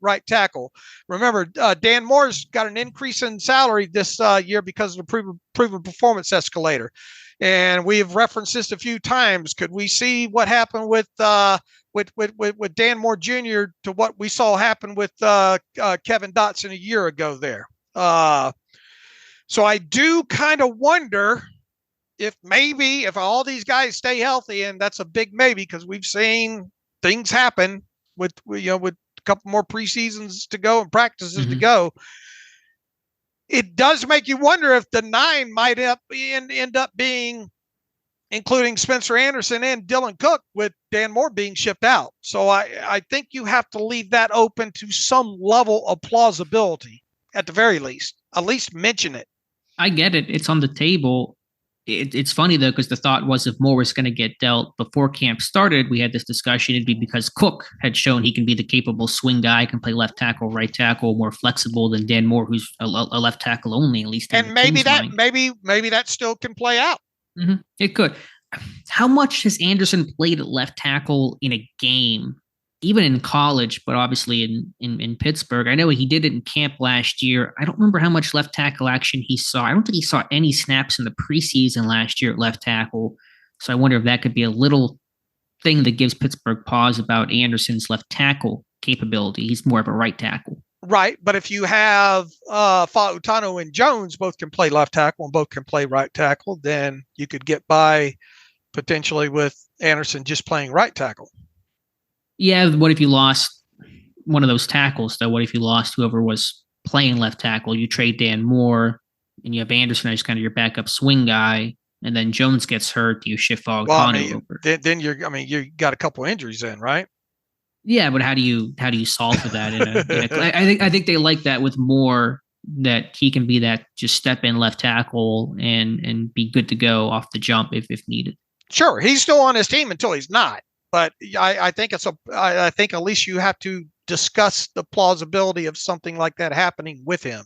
right tackle? Remember, Dan Moore's got an increase in salary this year because of the proven performance escalator. And we have referenced this a few times. Could we see what happened with Dan Moore Jr. to what we saw happen with Kevin Dotson a year ago there? So I do kind of wonder if all these guys stay healthy, and that's a big maybe because we've seen things happen with a couple more preseasons to go and practices to go. It does make you wonder if the 9 might end up being, including Spencer Anderson and Dylan Cook, with Dan Moore being shipped out. So I think you have to leave that open to some level of plausibility at the very least. At least mention it. I get it. It's on the table. It's funny, though, because the thought was if Moore was going to get dealt before camp started, we had this discussion, it'd be because Cook had shown he can be the capable swing guy, can play left tackle, right tackle, more flexible than Dan Moore, who's a left tackle only, at least. And maybe that still can play out. It could. How much has Anderson played at left tackle in a game, even in college, but obviously in Pittsburgh? I know he did it in camp last year. I don't remember how much left tackle action he saw. I don't think he saw any snaps in the preseason last year at left tackle. So I wonder if that could be a little thing that gives Pittsburgh pause about Anderson's left tackle capability. He's more of a right tackle. Right. But if you have Fautanu and Jones both can play left tackle and both can play right tackle, then you could get by potentially with Anderson just playing right tackle. Yeah, what if you lost one of those tackles, though? What if you lost whoever was playing left tackle? You trade Dan Moore, and you have Anderson as kind of your backup swing guy, and then Jones gets hurt. You shift Fautanu over. Then you got a couple injuries in, right? Yeah, but how do you solve for that? I think they like that with Moore, that he can be that just step in left tackle and be good to go off the jump if needed. Sure, he's still on his team until he's not. But I think I think at least you have to discuss the plausibility of something like that happening with him.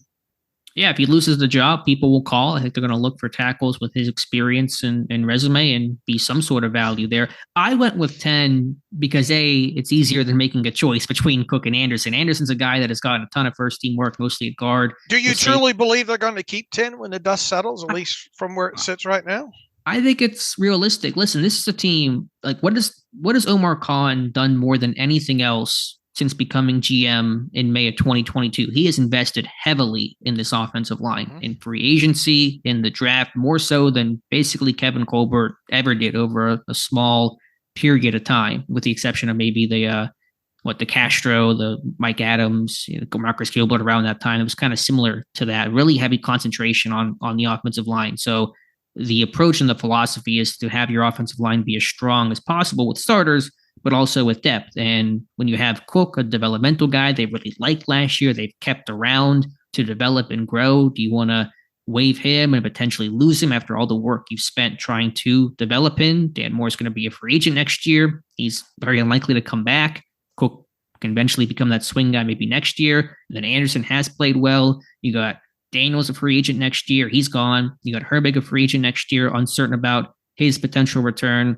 Yeah, if he loses the job, people will call. I think they're going to look for tackles with his experience and resume and be some sort of value there. I went with 10 because it's easier than making a choice between Cook and Anderson. Anderson's a guy that has gotten a ton of first team work, mostly at guard. Do you truly believe they're going to keep 10 when the dust settles, at least from where it sits right now? I think it's realistic. Listen, this is a team, like what has Omar Khan done more than anything else since becoming GM in May of 2022? He has invested heavily in this offensive line, in free agency, in the draft, more so than basically Kevin Colbert ever did over a small period of time, with the exception of maybe the Castro, the Mike Adams, Marcus Gilbert around that time. It was kind of similar to that, really heavy concentration on the offensive line. So the approach and the philosophy is to have your offensive line be as strong as possible with starters, but also with depth. And when you have Cook, a developmental guy they really liked last year, they've kept around to develop and grow. Do you want to waive him and potentially lose him after all the work you've spent trying to develop him? Dan Moore's going to be a free agent next year. He's very unlikely to come back. Cook can eventually become that swing guy maybe next year. And then Anderson has played well. You got Daniel's a free agent next year. He's gone. You got Herbig a free agent next year, uncertain about his potential return.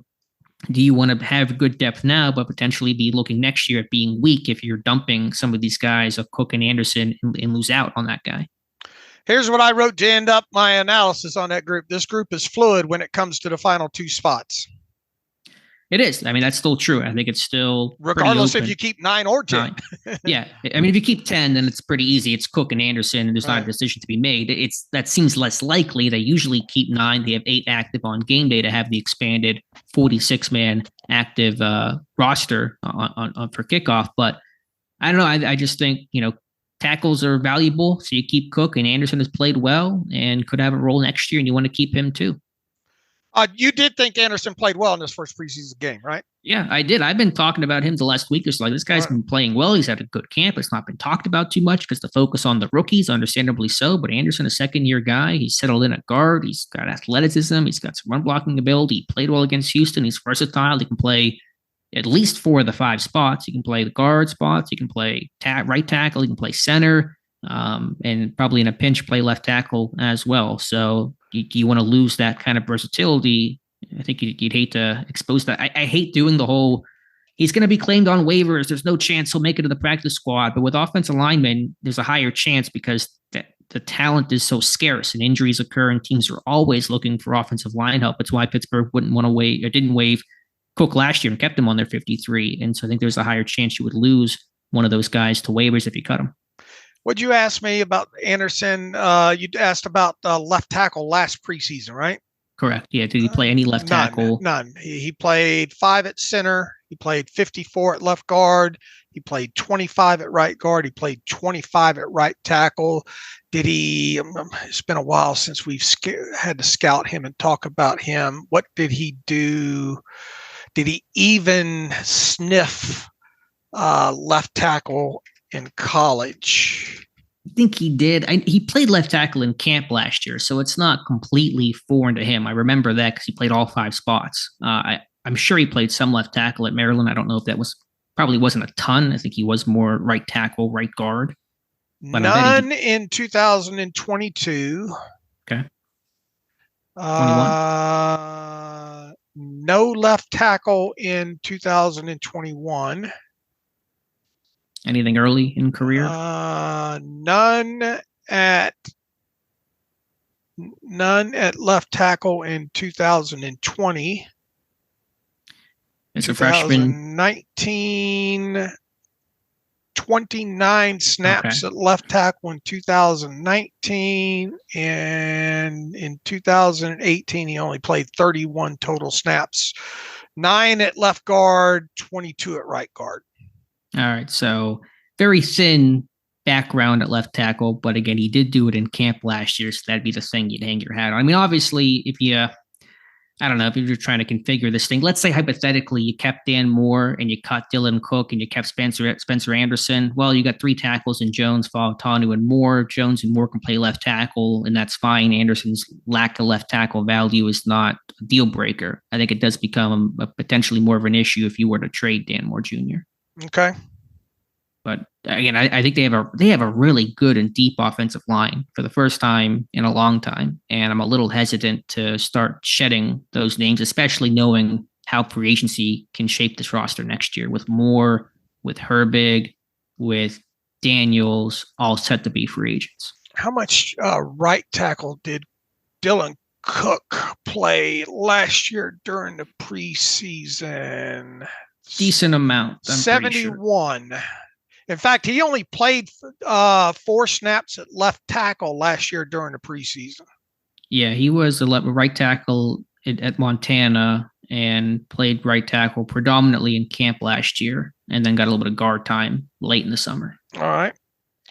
Do you want to have good depth now, but potentially be looking next year at being weak if you're dumping some of these guys of Cook and Anderson and lose out on that guy? Here's what I wrote to end up my analysis on that group. This group is fluid when it comes to the final two spots. It is. I mean, that's still true. I think it's still regardless if you keep 9 or 10. Yeah. I mean, if you keep 10, then it's pretty easy. It's Cook and Anderson, and there's not a decision to be made. That seems less likely. They usually keep 9. They have 8 active on game day to have the expanded 46-man active roster on for kickoff. But I don't know. I just think, tackles are valuable. So you keep Cook, and Anderson has played well and could have a role next year, and you want to keep him too. You did think Anderson played well in this first preseason game, right? Yeah, I did. I've been talking about him the last week or so. Like, this guy's been playing well. He's had a good camp. It's not been talked about too much because the focus on the rookies, understandably so. But Anderson, a second-year guy, he's settled in at guard. He's got athleticism. He's got some run-blocking ability. He played well against Houston. He's versatile. He can play at least 4 of the 5 spots. He can play the guard spots. He can play right tackle. He can play center. And probably in a pinch play left tackle as well. So you want to lose that kind of versatility. I think you'd hate to expose that. I hate doing the whole, he's going to be claimed on waivers. There's no chance he'll make it to the practice squad. But with offensive linemen, there's a higher chance because the talent is so scarce and injuries occur and teams are always looking for offensive line help. That's why Pittsburgh wouldn't want to waive or didn't waive Cook last year and kept him on their 53. And so I think there's a higher chance you would lose one of those guys to waivers if you cut him. What'd you ask me about Anderson? You asked about left tackle last preseason, right? Correct. Yeah. Did he play any left tackle? None. He played 5 at center. He played 54 at left guard. He played 25 at right guard. He played 25 at right tackle. Did he? It's been a while since we've had to scout him and talk about him. What did he do? Did he even sniff left tackle in college? I think he did. He played left tackle in camp last year, so it's not completely foreign to him. I remember that because he played all 5 spots. I'm sure he played some left tackle at Maryland. I don't know if that probably wasn't a ton. I think he was more right tackle, right guard. But none in 2022. Okay. 21. No left tackle in 2021. Anything early in career? None at left tackle in 2020. As a freshman, 29 snaps at left tackle in 2019, and in 2018 he only played 31 total snaps. 9 at left guard, 22 at right guard. All right, so very thin background at left tackle, but again, he did do it in camp last year, so that'd be the thing you'd hang your hat on. I mean, obviously, if you I don't know if you're trying to configure this thing. Let's say hypothetically you kept Dan Moore and you cut Dylan Cook and you kept Spencer Anderson. Well, you got 3 tackles in Jones, Fautanu, and Moore. Jones and Moore can play left tackle, and that's fine. Anderson's lack of left tackle value is not a deal breaker. I think it does become potentially more of an issue if you were to trade Dan Moore Jr. Okay. But again, I think they have a really good and deep offensive line for the first time in a long time, and I'm a little hesitant to start shedding those names, especially knowing how free agency can shape this roster next year with Moore, with Herbig, with Daniels, all set to be free agents. How much right tackle did Dylan Cook play last year during the preseason? Decent amount. 71. Sure. In fact, he only played 4 snaps at left tackle last year during the preseason. Yeah, he was a right tackle at Montana and played right tackle predominantly in camp last year, and then got a little bit of guard time late in the summer. All right.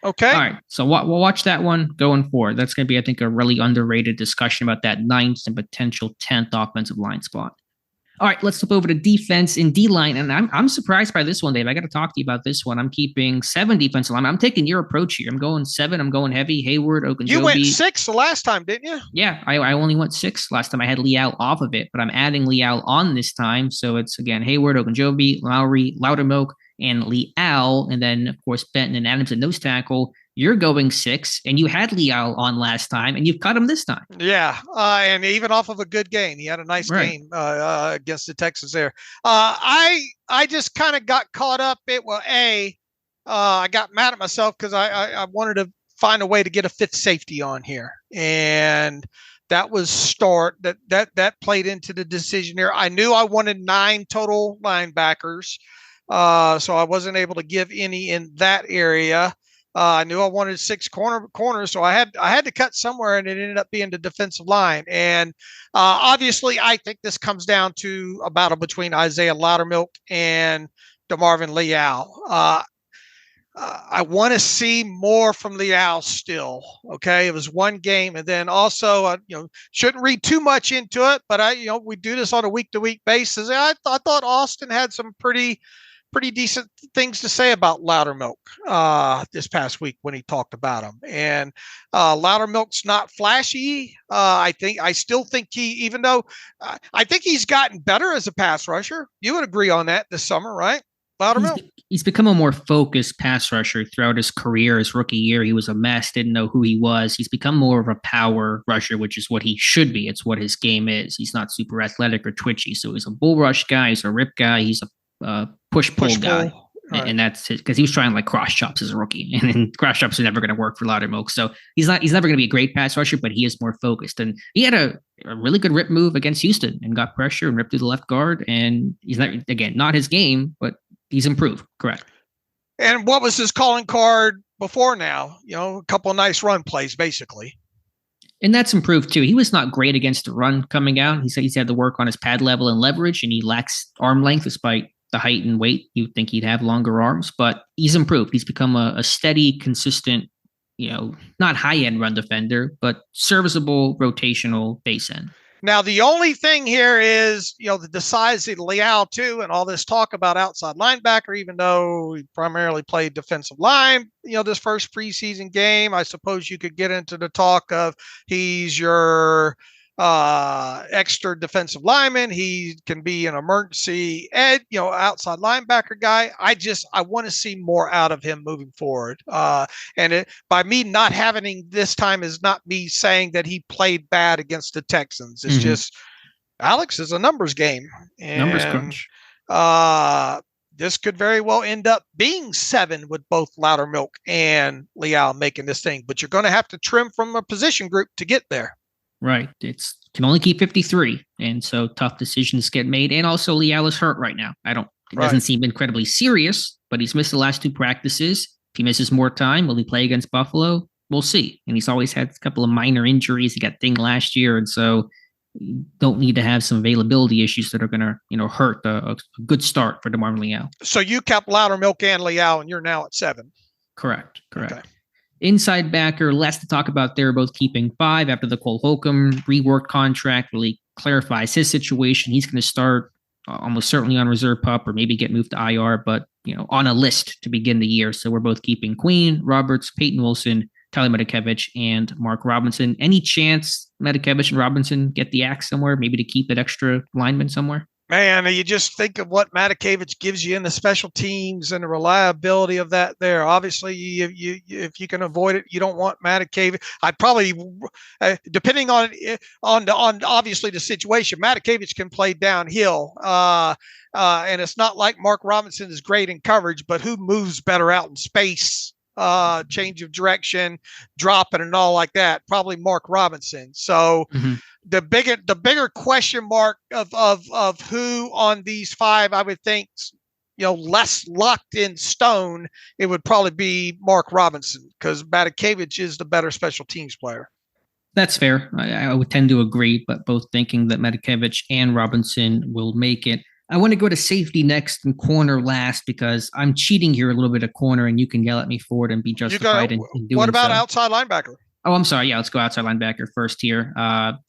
Okay. All right. So we'll watch that one going forward. That's going to be, I think, a really underrated discussion about that 9th and potential 10th offensive line spot. All right, let's flip over to defense and D-line, and I'm surprised by this one, Dave. I got to talk to you about this one. I'm keeping 7 defensive line. I'm taking your approach here. I'm going 7. I'm going heavy. Hayward, Ogunjobi. You went 6 the last time, didn't you? Yeah, I only went 6 last time. I had Leal off of it, but I'm adding Leal on this time. So it's, again, Hayward, Ogunjobi, Lowry, Loudermilk, and Leal, and then, of course, Benton and Adams at nose tackle. You're going 6, and you had Leal on last time, and you've cut him this time. Yeah, and even off of a good game. He had a nice game against the Texans there. I just kind of got caught up. I got mad at myself because I wanted to find a way to get a 5th safety on here, and that was that played into the decision here. I knew I wanted 9 total linebackers, so I wasn't able to give any in that area. I knew I wanted 6 corners, so I had to cut somewhere, and it ended up being the defensive line. And obviously, I think this comes down to a battle between Isaiah Loudermilk and DeMarvin Leal. I want to see more from Leal still. Okay, it was 1 game, and then also, shouldn't read too much into it, but we do this on a week-to-week basis. I thought Austin had some pretty decent things to say about Loudermilk this past week when he talked about him. And Loudermilk's not flashy. I still think even though I think he's gotten better as a pass rusher. You would agree on that this summer, right? Loudermilk? He's become a more focused pass rusher throughout his career. His rookie year, he was a mess, didn't know who he was. He's become more of a power rusher, which is what he should be. It's what his game is. He's not super athletic or twitchy. So he's a bull rush guy. He's a rip guy. He's a push-pull guy. Right. And that's it, because he was trying like cross chops as a rookie, and then cross chops are never going to work for Loudermilk. So he's never going to be a great pass rusher, but he is more focused. And he had a really good rip move against Houston and got pressure and ripped through the left guard. And he's not his game, but he's improved. Correct. And what was his calling card before now? A couple of nice run plays, basically. And that's improved too. He was not great against the run coming out. He said he's had to work on his pad level and leverage, and he lacks arm length despite the height and weight. You'd think he'd have longer arms, but he's improved. He's become a steady, consistent, not high-end run defender, but serviceable rotational base end. Now, the only thing here is, the size of Leal too, and all this talk about outside linebacker, even though he primarily played defensive line, this first preseason game, I suppose you could get into the talk of he's your extra defensive lineman. He can be an emergency outside linebacker guy. I want to see more out of him moving forward. By me not having him this time is not me saying that he played bad against the Texans. It's just Alex is a numbers game. And, numbers crunch. This could very well end up being 7 with both Loudermilk and Leal making this thing, but you're going to have to trim from a position group to get there. Right. Can only keep 53. And so tough decisions get made. And also Leal is hurt right now. It doesn't seem incredibly serious, but he's missed the last 2 practices. If he misses more time, will he play against Buffalo? We'll see. And he's always had a couple of minor injuries. He got dinged last year. And so you don't need to have some availability issues that are going to, hurt a good start for DeMarvin Leal. So you kept Loudermilk and Leal, and you're now at 7. Correct. Okay. Inside backer, less to talk about there, both keeping 5 after the Cole Holcomb reworked contract. Really clarifies his situation. He's going to start almost certainly on reserve pup or maybe get moved to IR, but on a list to begin the year. So we're both keeping Queen, Roberts, Peyton Wilson, Tyler Medikevich, and Mark Robinson. Any chance Medikevich and Robinson get the axe somewhere, maybe to keep that extra lineman somewhere? Man, you just think of what Medikevich gives you in the special teams and the reliability of that there. Obviously, if you can avoid it, you don't want Medikevich. I'd probably, depending on obviously the situation, Medikevich can play downhill. And it's not like Mark Robinson is great in coverage, but who moves better out in space? Change of direction, dropping and all like that, probably Mark Robinson. So the bigger question mark of who on these five, I would think, less locked in stone, it would probably be Mark Robinson, because Medikevich is the better special teams player. That's fair. I would tend to agree, but both thinking that Medikevich and Robinson will make it. I want to go to safety next and corner last, because I'm cheating here a little bit at corner, and you can yell at me for it and be justified in doing so. What about outside linebacker? Oh, I'm sorry. Yeah, let's go outside linebacker first here.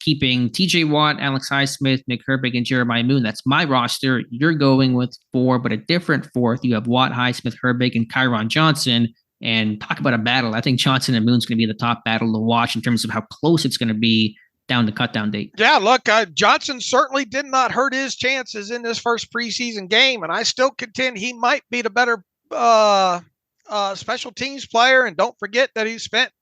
Keeping TJ Watt, Alex Highsmith, Nick Herbig, and Jeremiah Moon. That's my roster. You're going with 4, but a different fourth. You have Watt, Highsmith, Herbig, and Kyron Johnson. And talk about a battle. I think Johnson and Moon's going to be the top battle to watch in terms of how close it's going to be down the cutdown date. Yeah, look, Johnson certainly did not hurt his chances in this first preseason game, and I still contend he might be the better special teams player. And don't forget that he spent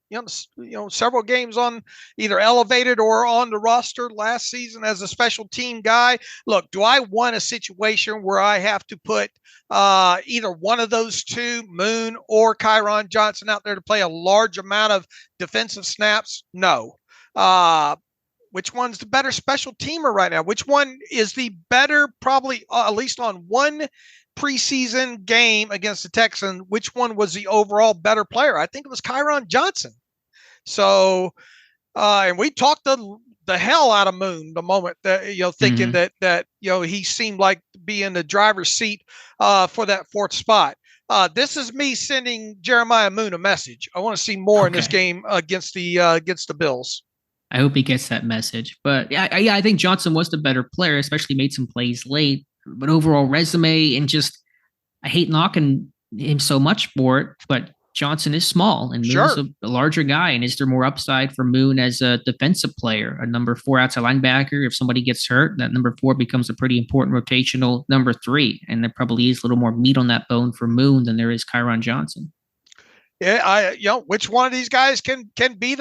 several games on either elevated or on the roster last season as a special team guy. Look, do I want a situation where I have to put either one of those two, Moon or Kyron Johnson, out there to play a large amount of defensive snaps? No. Which one's the better special teamer right now? Which one is the better, probably at least on one preseason game against the Texans? Which one was the overall better player? I think it was Kyron Johnson. So, and we talked the hell out of Moon the moment that, thinking that he seemed like to be in the driver's seat for that fourth spot. This is me sending Jeremiah Moon a message. I want to see more in this game against the Bills. I hope he gets that message. But yeah, I think Johnson was the better player, especially made some plays late. But overall resume, and just, I hate knocking him so much for it, but Johnson is small and Moon's a larger guy. And is there more upside for Moon as a defensive player, a number 4 outside linebacker? If somebody gets hurt, that number 4 becomes a pretty important rotational number 3. And there probably is a little more meat on that bone for Moon than there is Kyron Johnson. Yeah, which one of these guys can be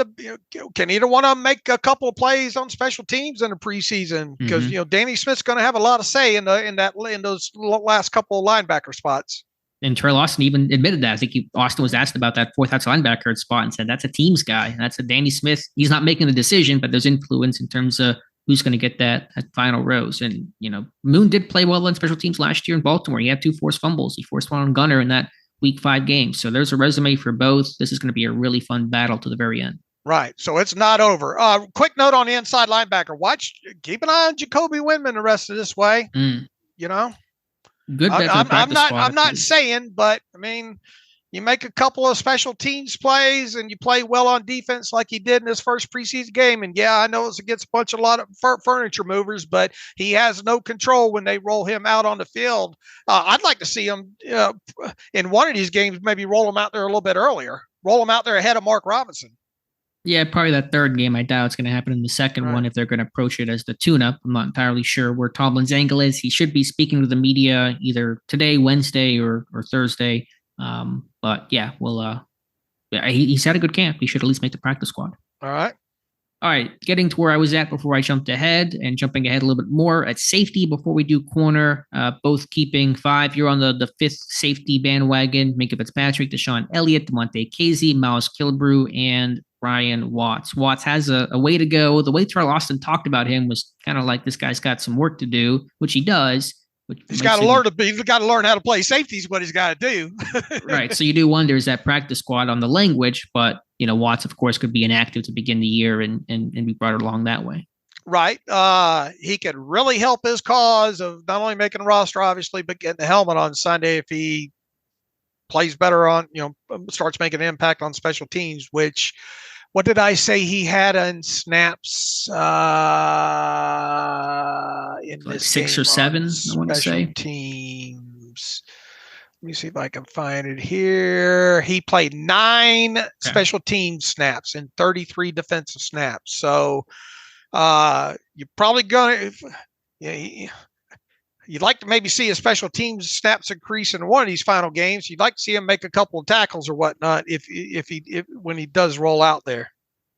can either one of them make a couple of plays on special teams in the preseason? Because Danny Smith's going to have a lot of say in those last couple of linebacker spots. And Terrell Austin even admitted that. I think Austin was asked about that 4th outside linebacker spot and said that's a team's guy. That's a Danny Smith. He's not making the decision, but there's influence in terms of who's going to get that final rose. And Moon did play well on special teams last year in Baltimore. He had 2 forced fumbles. He forced one on Gunner in that Week 5 game. So there's a resume for both. This is going to be a really fun battle to the very end. Right. So it's not over. Quick note on the inside linebacker. Keep an eye on Jacoby Windman the rest of this way. Good. I'm not saying, but I mean, you make a couple of special teams plays and you play well on defense like he did in his first preseason game. And yeah, I know it's against a lot of furniture movers, but he has no control when they roll him out on the field. I'd like to see him in one of these games, maybe roll him out there a little bit earlier, roll him out there ahead of Mark Robinson. Yeah, probably that third game. I doubt it's going to happen in the second one if they're going to approach it as the tune-up. I'm not entirely sure where Tomlin's angle is. He should be speaking to the media either today, Wednesday, or Thursday. But yeah, he's had a good camp. He should at least make the practice squad. All right. Getting to where I was at before I jumped ahead, and jumping ahead a little bit more at safety before we do corner, both keeping 5. You're on the 5th safety bandwagon. Minkah Fitzpatrick, Deshaun Elliott, Demonte Casey, Miles Killebrew, and Ryan Watts. Watts has a way to go. The way Terrell Austin talked about him was kind of like this guy's got some work to do, which he does. He's got to learn how to play safety is what he's got to do. Right. So you do wonder, is that practice squad on the language? But, Watts, of course, could be inactive to begin the year and be brought along that way. Right. He could really help his cause of not only making a roster, obviously, but getting the helmet on Sunday if he plays better on, starts making an impact on special teams, which what did I say he had in snaps in Like this 6 game or 7, I want to special say. teams? Let me see if I can find it here. He played 9 special team snaps and 33 defensive snaps. So you're probably going to you'd like to maybe see a special teams snaps increase in one of these final games. You'd like to see him make a couple of tackles or whatnot if when he does roll out there.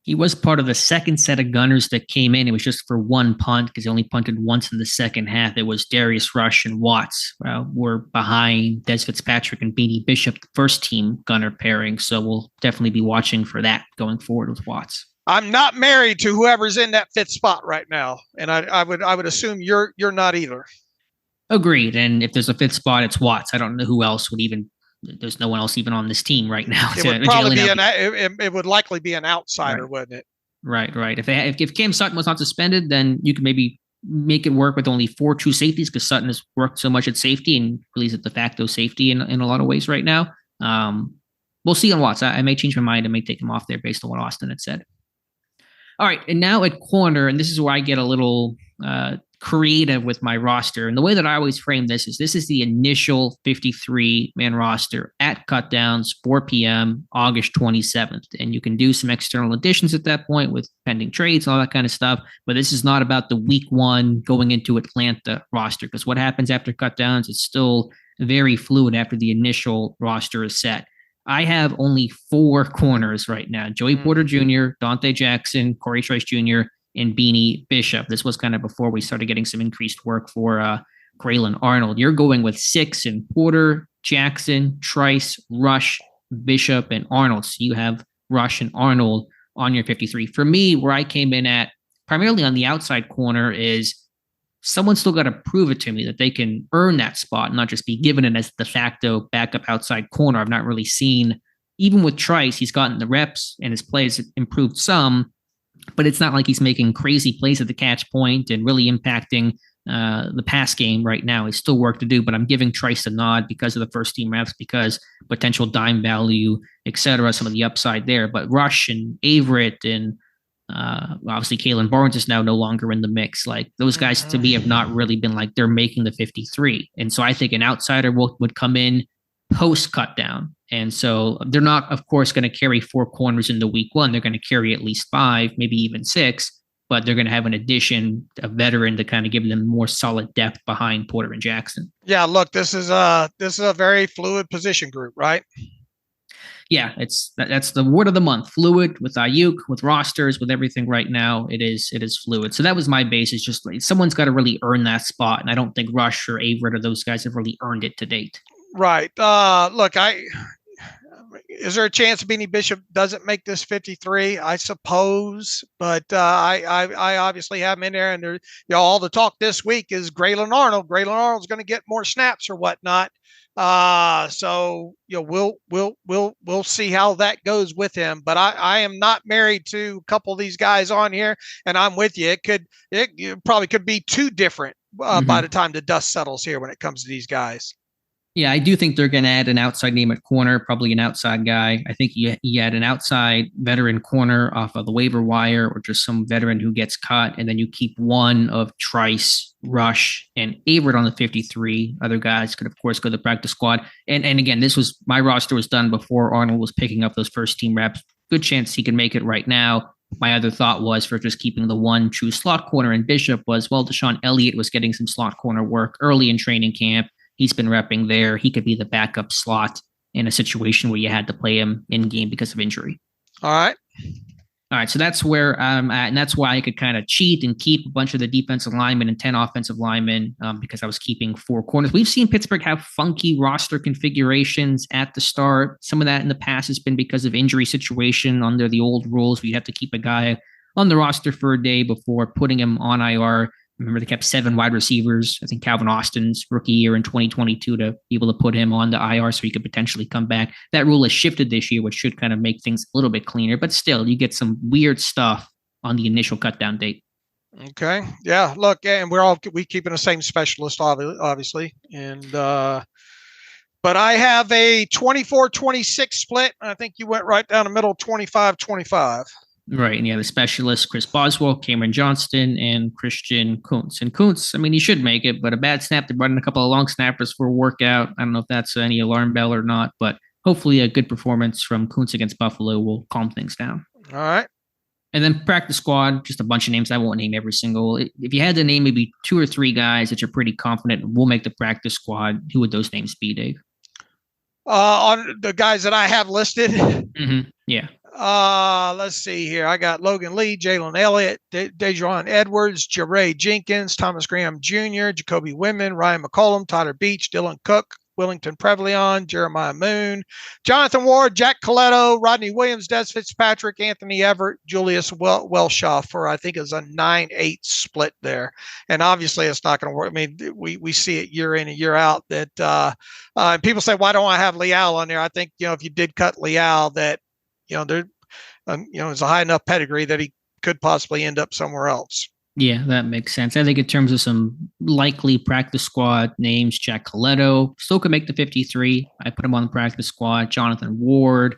He was part of the second set of gunners that came in. It was just for one punt because he only punted once in the second half. It was Darius Rush and Watts were behind Des Fitzpatrick and Beanie Bishop, the first team gunner pairing. So we'll definitely be watching for that going forward with Watts. I'm not married to whoever's in that 5th spot right now, and I would assume you're not either. Agreed. And if there's a 5th spot, it's Watts. I don't know who else would even. There's no one else even on this team right now. It would probably be it would likely be an outsider, right. Wouldn't it? Right. If Cam Sutton was not suspended, then you could maybe make it work with only 4 true safeties because Sutton has worked so much at safety and really is a de facto safety in a lot of ways right now. We'll see on Watts. I may change my mind and may take him off there based on what Austin had said. All right, and now at corner, and this is where I get a little creative with my roster. And the way that I always frame this is the initial 53-man roster at cutdowns, 4 p.m., August 27th. And you can do some external additions at that point with pending trades and all that kind of stuff. But this is not about the week 1 going into Atlanta roster, because what happens after cutdowns is still very fluid after the initial roster is set. I have only 4 corners right now: Joey Porter Jr., Dante Jackson, Corey Trice Jr., and Beanie Bishop. This was kind of before we started getting some increased work for Graylin Arnold. You're going with 6 in Porter, Jackson, Trice, Rush, Bishop, and Arnold. So you have Rush and Arnold on your 53. For me, where I came in at primarily on the outside corner is someone's still got to prove it to me that they can earn that spot, not just be given it as de facto backup outside corner. I've not really seen, even with Trice, he's gotten the reps and his plays improved some, but it's not like he's making crazy plays at the catch point and really impacting the pass game right now. He's still work to do, but I'm giving Trice a nod because of the first team reps, because potential dime value, etc., some of the upside there. But Rush and Averett and obviously Kalen Barnes is now no longer in the mix. Like, those guys to me have not really been like they're making the 53. And so I think an outsider would come in post cut down. And so they're not, of course, going to carry 4 corners into week 1. They're going to carry at least 5, maybe even 6, but they're going to have an addition, a veteran, to kind of give them more solid depth behind Porter and Jackson. Yeah, look, this is a very fluid position group, right? Yeah, that's the word of the month. Fluid with Aiyuk, with rosters, with everything right now. It is fluid. So that was my base. It's just like someone's got to really earn that spot, and I don't think Rush or Averett or those guys have really earned it to date. Right. Look, is there a chance Beanie Bishop doesn't make this 53? I suppose, but I obviously have him in there, and there, all the talk this week is Graylin Arnold. Graylin Arnold's going to get more snaps or whatnot. So we'll see how that goes with him. But I am not married to a couple of these guys on here, and I'm with you. It probably could be 2 different by the time the dust settles here when it comes to these guys. Yeah, I do think they're going to add an outside name at corner, probably an outside guy. I think you add an outside veteran corner off of the waiver wire, or just some veteran who gets cut, and then you keep one of Trice, Rush, and Averett on the 53. Other guys could, of course, go to the practice squad. And again, my roster was done before Arnold was picking up those first team reps. Good chance he can make it right now. My other thought was for just keeping the one true slot corner in Bishop was, well, Deshaun Elliott was getting some slot corner work early in training camp. He's been repping there. He could be the backup slot in a situation where you had to play him in game because of injury. All right. So that's where I'm at. And that's why I could kind of cheat and keep a bunch of the defensive linemen and 10 offensive linemen because I was keeping 4 corners. We've seen Pittsburgh have funky roster configurations at the start. Some of that in the past has been because of injury situation under the old rules. We have to keep a guy on the roster for a day before putting him on IR. Remember, they kept 7 wide receivers. I think Calvin Austin's rookie year in 2022 to be able to put him on the IR so he could potentially come back. That rule has shifted this year, which should kind of make things a little bit cleaner. But still, you get some weird stuff on the initial cutdown date. Okay. Yeah. Look, and we keeping the same specialist, obviously. And but I have a 24-26 split. I think you went right down the middle, 25-25. Right. And you have the specialists, Chris Boswell, Cameron Johnston, and Christian Kuntz. And Kuntz, I mean, he should make it, but a bad snap. They brought in a couple of long snappers for a workout. I don't know if that's any alarm bell or not, but hopefully a good performance from Kuntz against Buffalo will calm things down. All right. And then practice squad, just a bunch of names. I won't name every single. If you had to name maybe 2 or 3 guys that you're pretty confident will make the practice squad, who would those names be, Dave? On the guys that I have listed. Mm-hmm. Yeah. Let's see here. I got Logan Lee, Jalen Elliott, Dejuan Edwards, Jeray Jenkins, Thomas Graham Jr., Jacoby Wimman, Ryan McCollum, Tyler Beach, Dylan Cook, Willington Prevleon, Jeremiah Moon, Jonathan Ward, Jack Coletto, Rodney Williams, Des Fitzpatrick, Anthony Everett, Julius Welshaw for, I think, is a 9-8 split there. And obviously it's not going to work. I mean, we see it year in and year out that people say, why don't I have Leal on there? I think, if you did cut Leal, that, there, it's a high enough pedigree that he could possibly end up somewhere else. Yeah, that makes sense. I think in terms of some likely practice squad names, Jack Coletto still could make the 53. I put him on the practice squad. Jonathan Ward,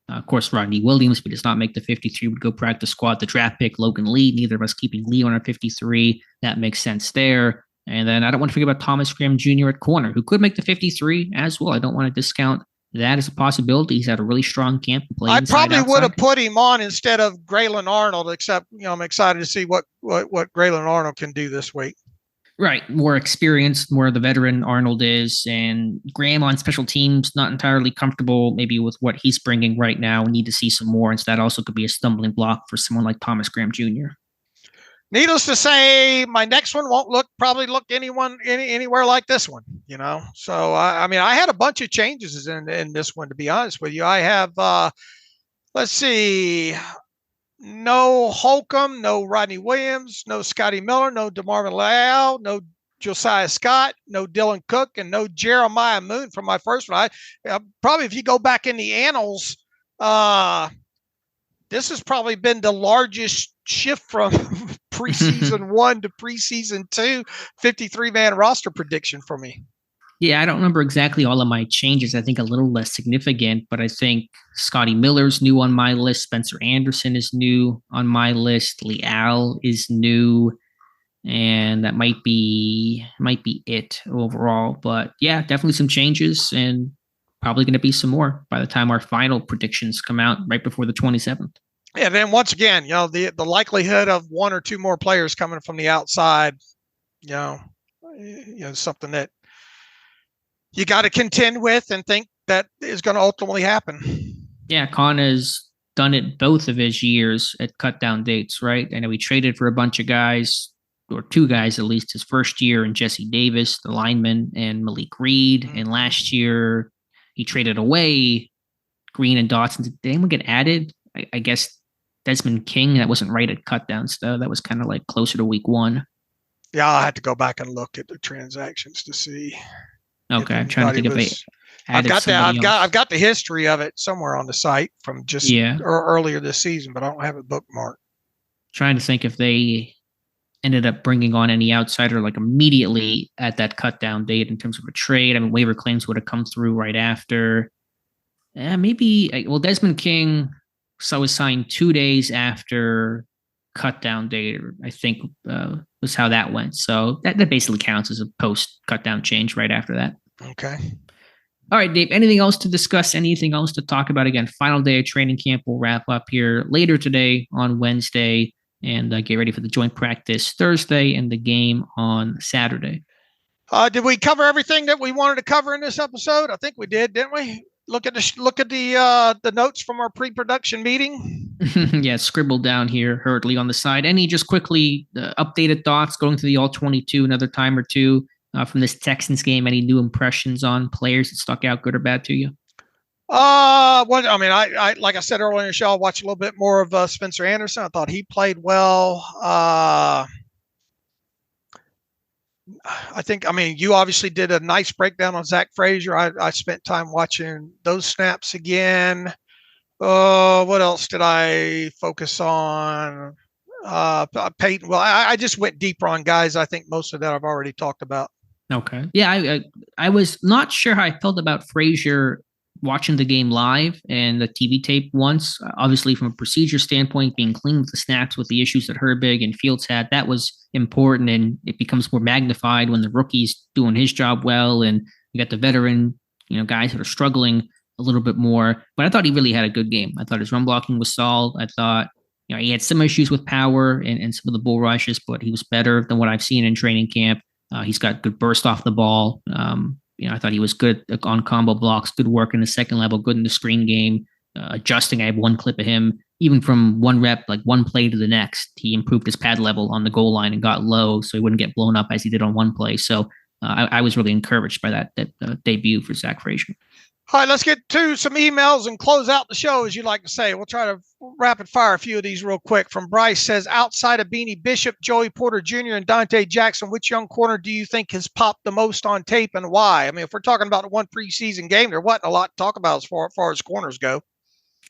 of course, Rodney Williams, but does not make the 53, would go practice squad. The draft pick, Logan Lee, neither of us keeping Lee on our 53. That makes sense there. And then I don't want to forget about Thomas Graham Jr. at corner, who could make the 53 as well. I don't want to discount that is a possibility. He's had a really strong camp. I probably would have put him on instead of Graylin Arnold, except, I'm excited to see what Graylin Arnold can do this week. Right. More experienced, more the veteran Arnold is. And Graham on special teams, not entirely comfortable maybe with what he's bringing right now. We need to see some more. And so that also could be a stumbling block for someone like Thomas Graham Jr. Needless to say, my next one won't probably look anywhere like this one, So, I mean, I had a bunch of changes in this one, to be honest with you. I have, let's see, no Holcomb, no Rodney Williams, no Scotty Miller, no DeMarvin Leal, no Josiah Scott, no Dylan Cook, and no Jeremiah Moon from my first one. Probably if you go back in the annals, this has probably been the largest shift from preseason 1 to preseason 2, 53-man roster prediction for me. Yeah, I don't remember exactly all of my changes. I think a little less significant, but I think Scotty Miller's new on my list. Spencer Anderson is new on my list. Leal is new. And that might be it overall. But yeah, definitely some changes and probably going to be some more by the time our final predictions come out right before the 27th. And then once again, the likelihood of 1 or 2 more players coming from the outside, something that you got to contend with and think that is going to ultimately happen. Yeah, Con has done it both of his years at cut down dates, right? I know he traded for a bunch of guys, or 2 guys at least, his first year, and Jesse Davis, the lineman, and Malik Reed. Mm-hmm. And last year he traded away Green and Dotson. Did anyone get added? I guess Desmond King. That wasn't right at cut down stuff. That was kind of like closer to week 1. Yeah, I had to go back and look at the transactions to see. Okay, I'm trying to think if I've got the history of it somewhere on the site from just earlier this season, but I don't have it bookmarked. Trying to think if they ended up bringing on any outsider like immediately at that cut down date in terms of a trade. I mean, waiver claims would have come through right after. Desmond King was signed 2 days after cut down date, I think was how that went. So that basically counts as a post cut down change right after that. Okay. All right, Dave, anything else to discuss? Anything else to talk about? Again, final day of training camp. We'll wrap up here later today on Wednesday and get ready for the joint practice Thursday and the game on Saturday. Did we cover everything that we wanted to cover in this episode? I think we did, didn't we? Look at the notes from our pre-production meeting. Yeah, scribbled down here hurriedly on the side. Any just quickly updated thoughts going through the All-22 another time or two from this Texans game? Any new impressions on players that stuck out, good or bad to you? I like I said earlier in the show, I watched a little bit more of Spencer Anderson. I thought he played well. You obviously did a nice breakdown on Zach Frazier. I spent time watching those snaps again. What else did I focus on? Peyton. Well, I just went deeper on guys. I think most of that I've already talked about. Okay. Yeah, I was not sure how I felt about Frazier watching the game live and the TV tape once, obviously from a procedure standpoint, being clean with the snaps with the issues that Herbig and Fields had, that was important, and it becomes more magnified when the rookie's doing his job well, and you got the veteran, guys that are struggling a little bit more. But I thought he really had a good game. I thought his run blocking was solid. I thought, he had some issues with power and some of the bull rushes, but he was better than what I've seen in training camp. He's got good burst off the ball. I thought he was good on combo blocks, good work in the second level, good in the screen game, adjusting. I have one clip of him, even from one rep, like one play to the next, he improved his pad level on the goal line and got low so he wouldn't get blown up as he did on one play. So I was really encouraged by that debut for Zach Frazier. All right, let's get to some emails and close out the show, as you like to say. We'll try to rapid fire a few of these real quick. From Bryce says, outside of Beanie Bishop, Joey Porter Jr., and Dante Jackson, which young corner do you think has popped the most on tape and why? I mean, if we're talking about one preseason game, there wasn't a lot to talk about as far as corners go.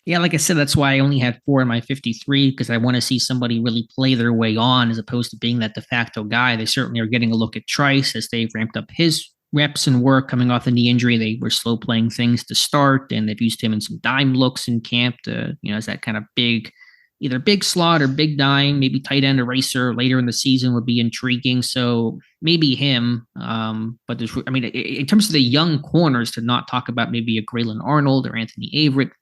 Yeah, like I said, that's why I only had 4 in my 53, because I want to see somebody really play their way on as opposed to being that de facto guy. They certainly are getting a look at Trice as they've ramped up his reps and work coming off the knee injury. They were slow playing things to start, and they've used him in some dime looks in camp to, as that kind of either big slot or big dime, maybe tight end eraser later in the season would be intriguing. So maybe him. But in terms of the young corners, to not talk about maybe a Graylin Arnold or Anthony Averick,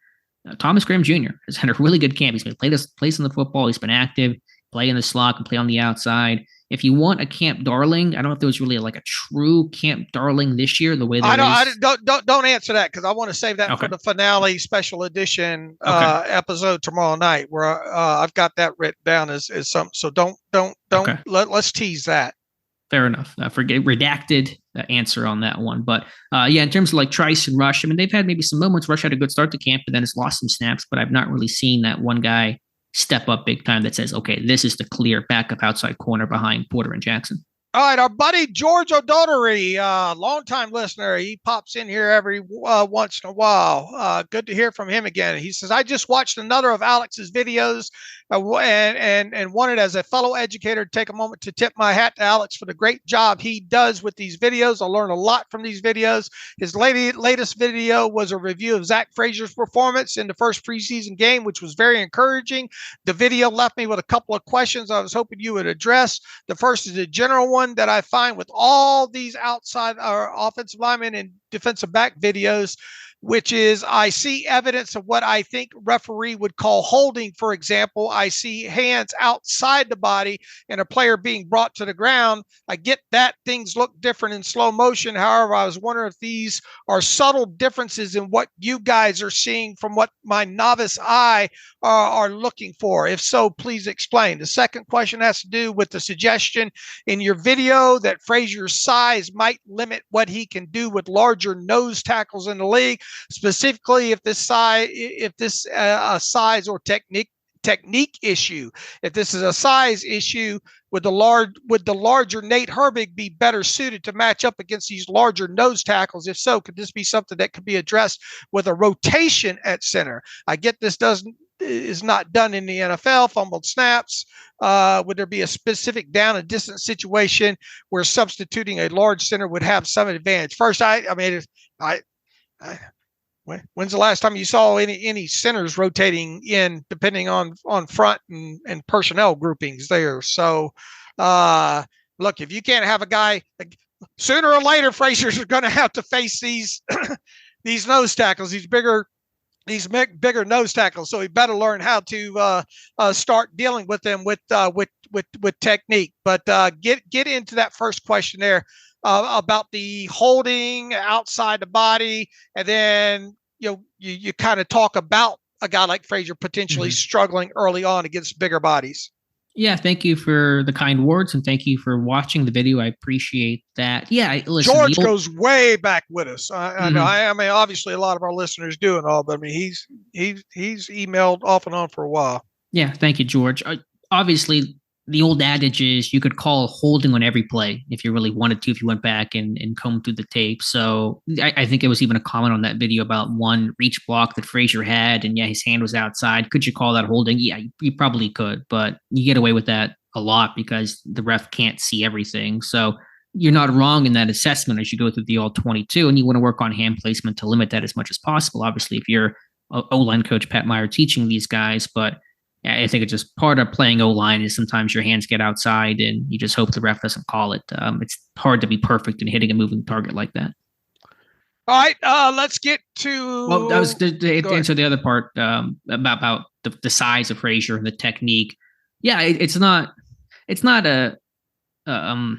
Thomas Graham Jr. has had a really good camp. He's been plays in the football. He's been active, play in the slot, and play on the outside. If you want a camp darling, I don't know if there was really like a true camp darling this year. The way don't answer that, because I want to save that for the finale special edition episode tomorrow night, where I've got that written down as something. So don't. Let's tease that. Fair enough. Forget redacted answer on that one. But in terms of like Trice and Rush, I mean, they've had maybe some moments. Rush had a good start to camp, but then has lost some snaps. But I've not really seen that one guy step up big time that says, okay, this is the clear backup outside corner behind Porter and Jackson. All right, our buddy George O'Doherty, longtime listener, he pops in here every once in a while. Good to hear from him again. He says, I just watched another of Alex's videos and wanted, as a fellow educator, to take a moment to tip my hat to Alex for the great job he does with these videos. I learned a lot from these videos. His latest video was a review of Zach Frazier's performance in the first preseason game, which was very encouraging. The video left me with a couple of questions I was hoping you would address. The first is a general one that I find with all these outside or offensive linemen and defensive back videos, which is I see evidence of what I think referee would call holding. For example, I see hands outside the body and a player being brought to the ground. I get that things look different in slow motion. However, I was wondering if these are subtle differences in what you guys are seeing from what my novice eye are looking for. If so, please explain. The second question has to do with the suggestion in your video that Frazier's size might limit what he can do with larger nose tackles in the league. Specifically, if this size or technique issue, if this is a size issue, would the larger Nate Herbig be better suited to match up against these larger nose tackles? If so, could this be something that could be addressed with a rotation at center? I get this is not done in the NFL, fumbled snaps. Would there be a specific down and distance situation where substituting a large center would have some advantage? First, when's the last time you saw any centers rotating in, depending on front and personnel groupings there? So, look, if you can't have a guy, sooner or later, Frazier's are going to have to face these these nose tackles, these bigger nose tackles. So he better learn how to start dealing with them with technique. But get into that first question there. About the holding outside the body, and then you kind of talk about a guy like Frazier potentially struggling early on against bigger bodies. Yeah, thank you for the kind words, and thank you for watching the video. I appreciate that. Yeah, listen, George goes way back with us. I know. I mean, obviously, a lot of our listeners do and all, but I mean, he's emailed off and on for a while. Yeah, thank you, George. Obviously, the old adage is you could call holding on every play if you really wanted to, if you went back and combed through the tape. So I think it was even a comment on that video about one reach block that Frazier had, and his hand was outside. Could you call that holding? Yeah, you probably could, but you get away with that a lot because the ref can't see everything. So you're not wrong in that assessment as you go through the all 22, and you want to work on hand placement to limit that as much as possible. Obviously, if you're O-line coach Pat Meyer teaching these guys, but I think it's just part of playing O-line is sometimes your hands get outside and you just hope the ref doesn't call it. It's hard to be perfect in hitting a moving target like that. All right, let's get to. Well, that was to answer the other part about the size of Frazier and the technique. Yeah, it's not going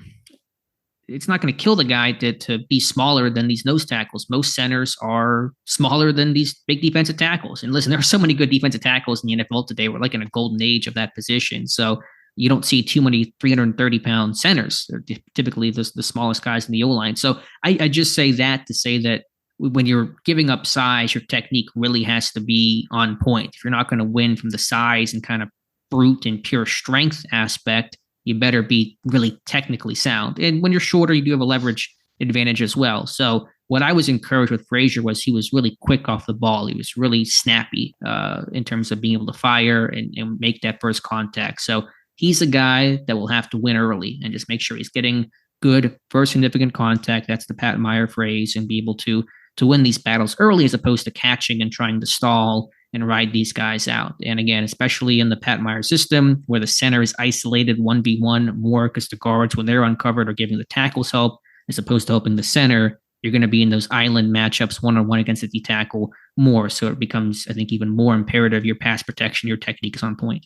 to kill the guy to be smaller than these nose tackles. Most centers are smaller than these big defensive tackles. And listen, there are so many good defensive tackles in the NFL today. We're like in a golden age of that position. So you don't see too many 330-pound centers. They're typically the smallest guys in the O-line. So I just say that to say that when you're giving up size, your technique really has to be on point. If you're not going to win from the size and kind of brute and pure strength aspect, you better be really technically sound. And when you're shorter, you do have a leverage advantage as well. So what I was encouraged with Frazier was he was really quick off the ball. He was really snappy in terms of being able to fire and make that first contact. So he's a guy that will have to win early and just make sure he's getting good first significant contact. That's the Pat Meyer phrase, and be able to win these battles early as opposed to catching and trying to stall and ride these guys out. And again, especially in the Pat Meyer system where the center is isolated 1v1 more because the guards, when they're uncovered, are giving the tackles help as opposed to helping the center, you're going to be in those island matchups one-on-one against the D-tackle more. So it becomes, I think, even more imperative your pass protection, your technique is on point.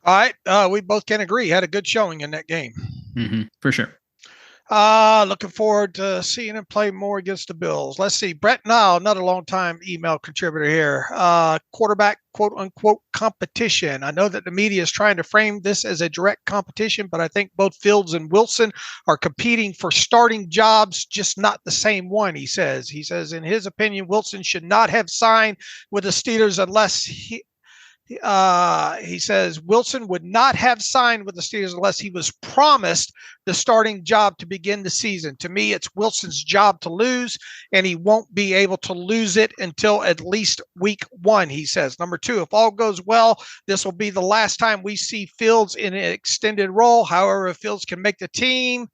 All right. We both can agree. Had a good showing in that game. Mm-hmm, for sure. Looking forward to seeing him play more against the Bills. Let's see. Brett Nile, another long-time email contributor here. Quarterback, quote-unquote, competition. I know that the media is trying to frame this as a direct competition, but I think both Fields and Wilson are competing for starting jobs, just not the same one, he says. He says, in his opinion, Wilson should not have signed with the Steelers unless he says Wilson would not have signed with the Steelers unless he was promised the starting job to begin the season. To me, it's Wilson's job to lose, and he won't be able to lose it until at least week 1, he says. Number 2, if all goes well, this will be the last time we see Fields in an extended role. However, if Fields can make the team,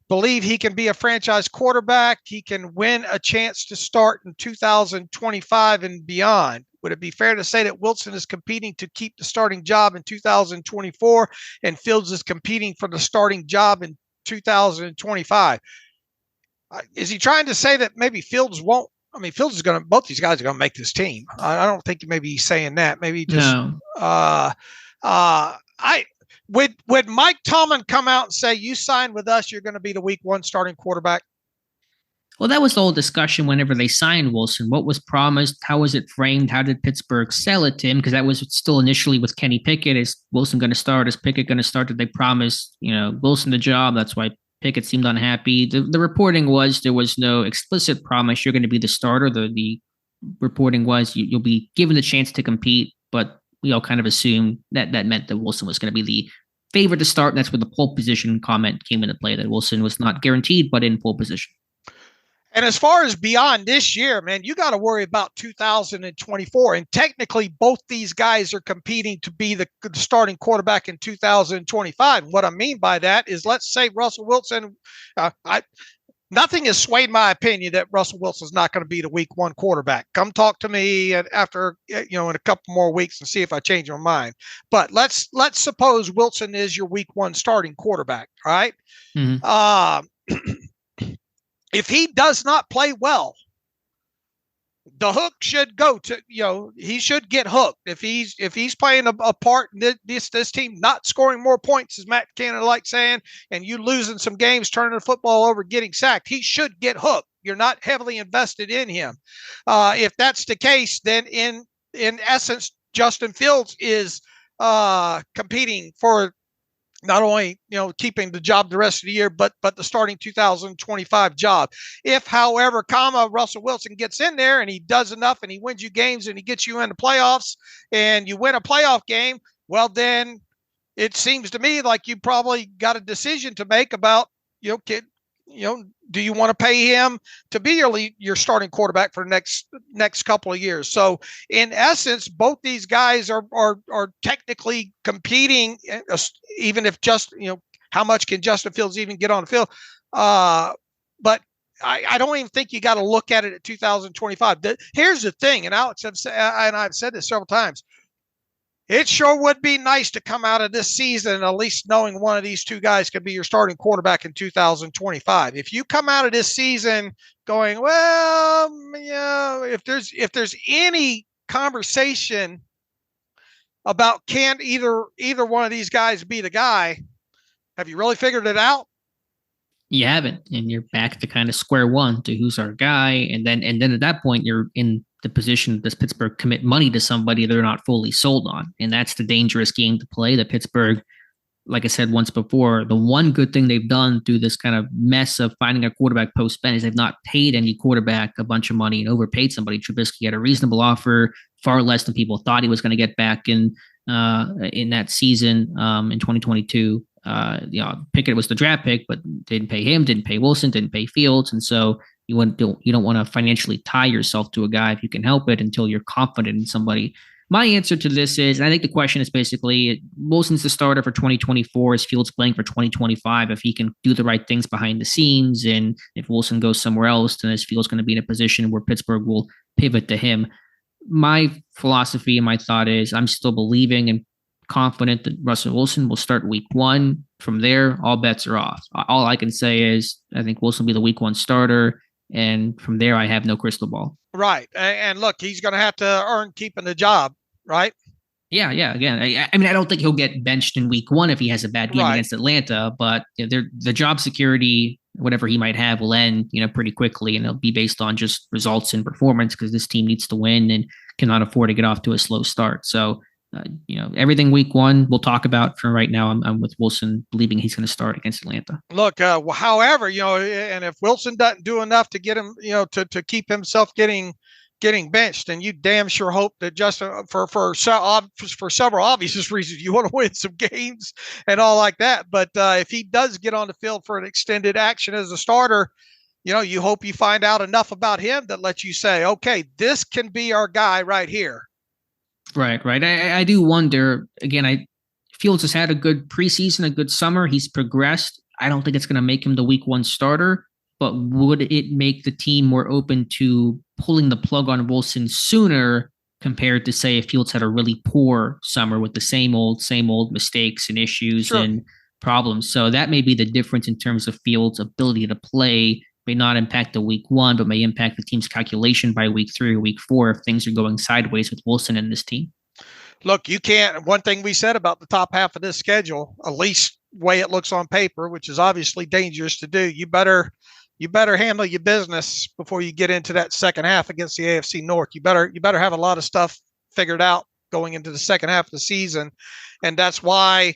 believe he can be a franchise quarterback, he can win a chance to start in 2025 and beyond. Would it be fair to say that Wilson is competing to keep the starting job in 2024 and Fields is competing for the starting job in 2025? Is he trying to say that maybe Fields won't? I mean, Fields is going to, both these guys are going to make this team. I don't think maybe he's saying that. Maybe just, would Mike Tomlin come out and say, you signed with us, you're going to be the week 1 starting quarterback? Well, that was the whole discussion whenever they signed Wilson. What was promised? How was it framed? How did Pittsburgh sell it to him? Because that was still initially with Kenny Pickett. Is Wilson going to start? Is Pickett going to start? Did they promise, Wilson the job? That's why Pickett seemed unhappy. The reporting was there was no explicit promise you're going to be the starter. The reporting was you'll be given the chance to compete, but we all kind of assumed that meant that Wilson was going to be the favorite to start. And that's where the pole position comment came into play, that Wilson was not guaranteed, but in pole position. And as far as beyond this year, man, you got to worry about 2024. And technically, both these guys are competing to be the starting quarterback in 2025. And what I mean by that is, let's say Russell Wilson, nothing has swayed my opinion that Russell Wilson's not going to be the week 1 quarterback. Come talk to me after, in a couple more weeks and see if I change my mind. But let's suppose Wilson is your week 1 starting quarterback. All right. Mm-hmm. If he does not play well, the hook should go to, he should get hooked. If he's playing a part in this team not scoring more points, as Matt Canada likes saying, and you losing some games, turning the football over, getting sacked, he should get hooked. You're not heavily invested in him. If that's the case, then in essence, Justin Fields is competing for not only, keeping the job the rest of the year, but the starting 2025 job. If, however, Russell Wilson gets in there and he does enough and he wins you games and he gets you in the playoffs and you win a playoff game, well, then it seems to me like you probably got a decision to make about, do you want to pay him to be your starting quarterback for the next couple of years? So in essence, both these guys are technically competing, even if just, how much can Justin Fields even get on the field? But I don't even think you got to look at it at 2025. Here's the thing, and Alex and I've said this several times. It sure would be nice to come out of this season at least knowing one of these two guys could be your starting quarterback in 2025. If you come out of this season going, well, if there's any conversation about can either one of these guys be the guy, have you really figured it out? You haven't, and you're back to kind of square one to who's our guy, and then at that point you're in the position does Pittsburgh commit money to somebody they're not fully sold on, and that's the dangerous game to play. That Pittsburgh, like I said once before, the one good thing they've done through this kind of mess of finding a quarterback post-spend is they've not paid any quarterback a bunch of money and overpaid somebody. Trubisky had a reasonable offer, far less than people thought he was going to get back in that season in 2022. Pickett was the draft pick, but didn't pay him, didn't pay Wilson, didn't pay Fields, and so you don't want to financially tie yourself to a guy if you can help it until you're confident in somebody. My answer to this is, and I think the question is basically, Wilson's the starter for 2024. Is Fields playing for 2025? If he can do the right things behind the scenes, and if Wilson goes somewhere else, then is Fields going to be in a position where Pittsburgh will pivot to him? My philosophy and my thought is I'm still believing and confident that Russell Wilson will start week one. From there, all bets are off. All I can say is I think Wilson will be the week one starter. And from there, I have no crystal ball. Right. And look, he's going to have to earn keeping the job, right? Yeah. Again, I mean, I don't think he'll get benched in week one if he has a bad game against Atlanta, but the job security, whatever he might have, will end, pretty quickly, and it'll be based on just results and performance because this team needs to win and cannot afford to get off to a slow start. So, everything week one we'll talk about. For right now, I'm with Wilson, believing he's going to start against Atlanta. Look, however, and if Wilson doesn't do enough to get him, to keep himself getting benched, and you damn sure hope that just for several obvious reasons you want to win some games and all like that. But if he does get on the field for an extended action as a starter, you hope you find out enough about him that lets you say, okay, this can be our guy right here. Right. I do wonder, again, Fields has had a good preseason, a good summer. He's progressed. I don't think it's going to make him the week one starter, but would it make the team more open to pulling the plug on Wilson sooner compared to, say, if Fields had a really poor summer with the same old mistakes and issues and problems? So that may be the difference in terms of Fields' ability to play. May not impact the week one, but may impact the team's calculation by week 3 or week 4 if things are going sideways with Wilson and this team. Look, you can't. One thing we said about the top half of this schedule, at least way it looks on paper, which is obviously dangerous to do. You better handle your business before you get into that second half against the AFC North. You better have a lot of stuff figured out going into the second half of the season, and that's why,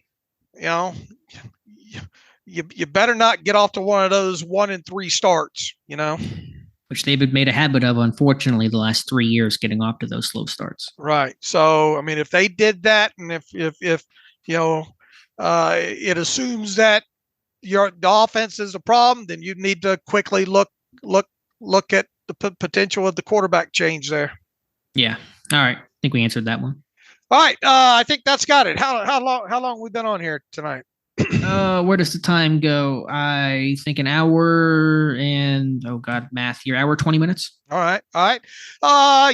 You better not get off to one of those 1-3 starts, which they've made a habit of, unfortunately, the last 3 years, getting off to those slow starts. Right. So, I mean, if they did that, and if it assumes that the offense is a problem, then you need to quickly look at the potential of the quarterback change there. Yeah. All right. I think we answered that one. All right. I think that's got it. How long have we been on here tonight? Where does the time go? I think an hour and, math here, hour, 20 minutes. All right.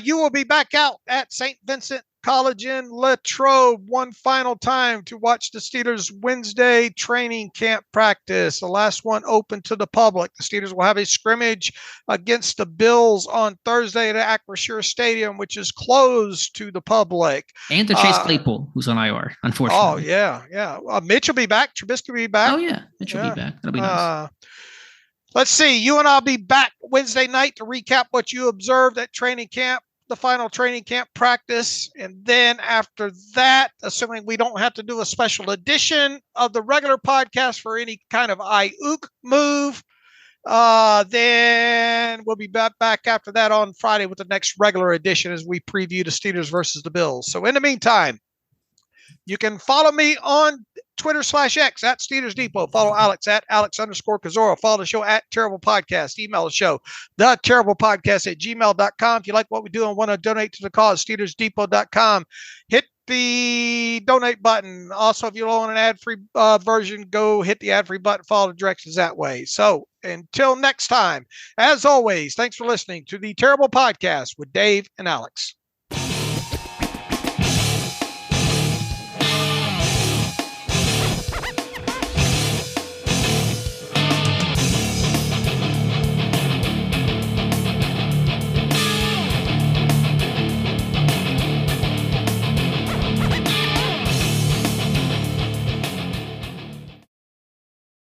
You will be back out at St. Vincent College in Latrobe one final time to watch the Steelers Wednesday training camp practice. The last one open to the public. The Steelers will have a scrimmage against the Bills on Thursday at Acrisure Stadium, which is closed to the public. And to Chase Claypool, who's on IR, unfortunately. Oh, yeah. Mitch will be back. Trubisky will be back. Oh, yeah. Mitch will be back. That'll be nice. Let's see. You and I'll be back Wednesday night to recap what you observed at training camp, the final training camp practice. And then after that, assuming we don't have to do a special edition of the regular podcast for any kind of Aiyuk move, then we'll be back after that on Friday with the next regular edition as we preview the Steelers versus the Bills. So in the meantime, you can follow me on Twitter/X at Steelers Depot. Follow Alex at Alex_Kozora. Follow the show at Terrible Podcast. Email the show, theterriblepodcast@gmail.com. If you like what we do and want to donate to the cause, SteelersDepot.com. Hit the donate button. Also, if you don't want an ad-free version, go hit the ad-free button, follow the directions that way. So until next time, as always, thanks for listening to the Terrible Podcast with Dave and Alex.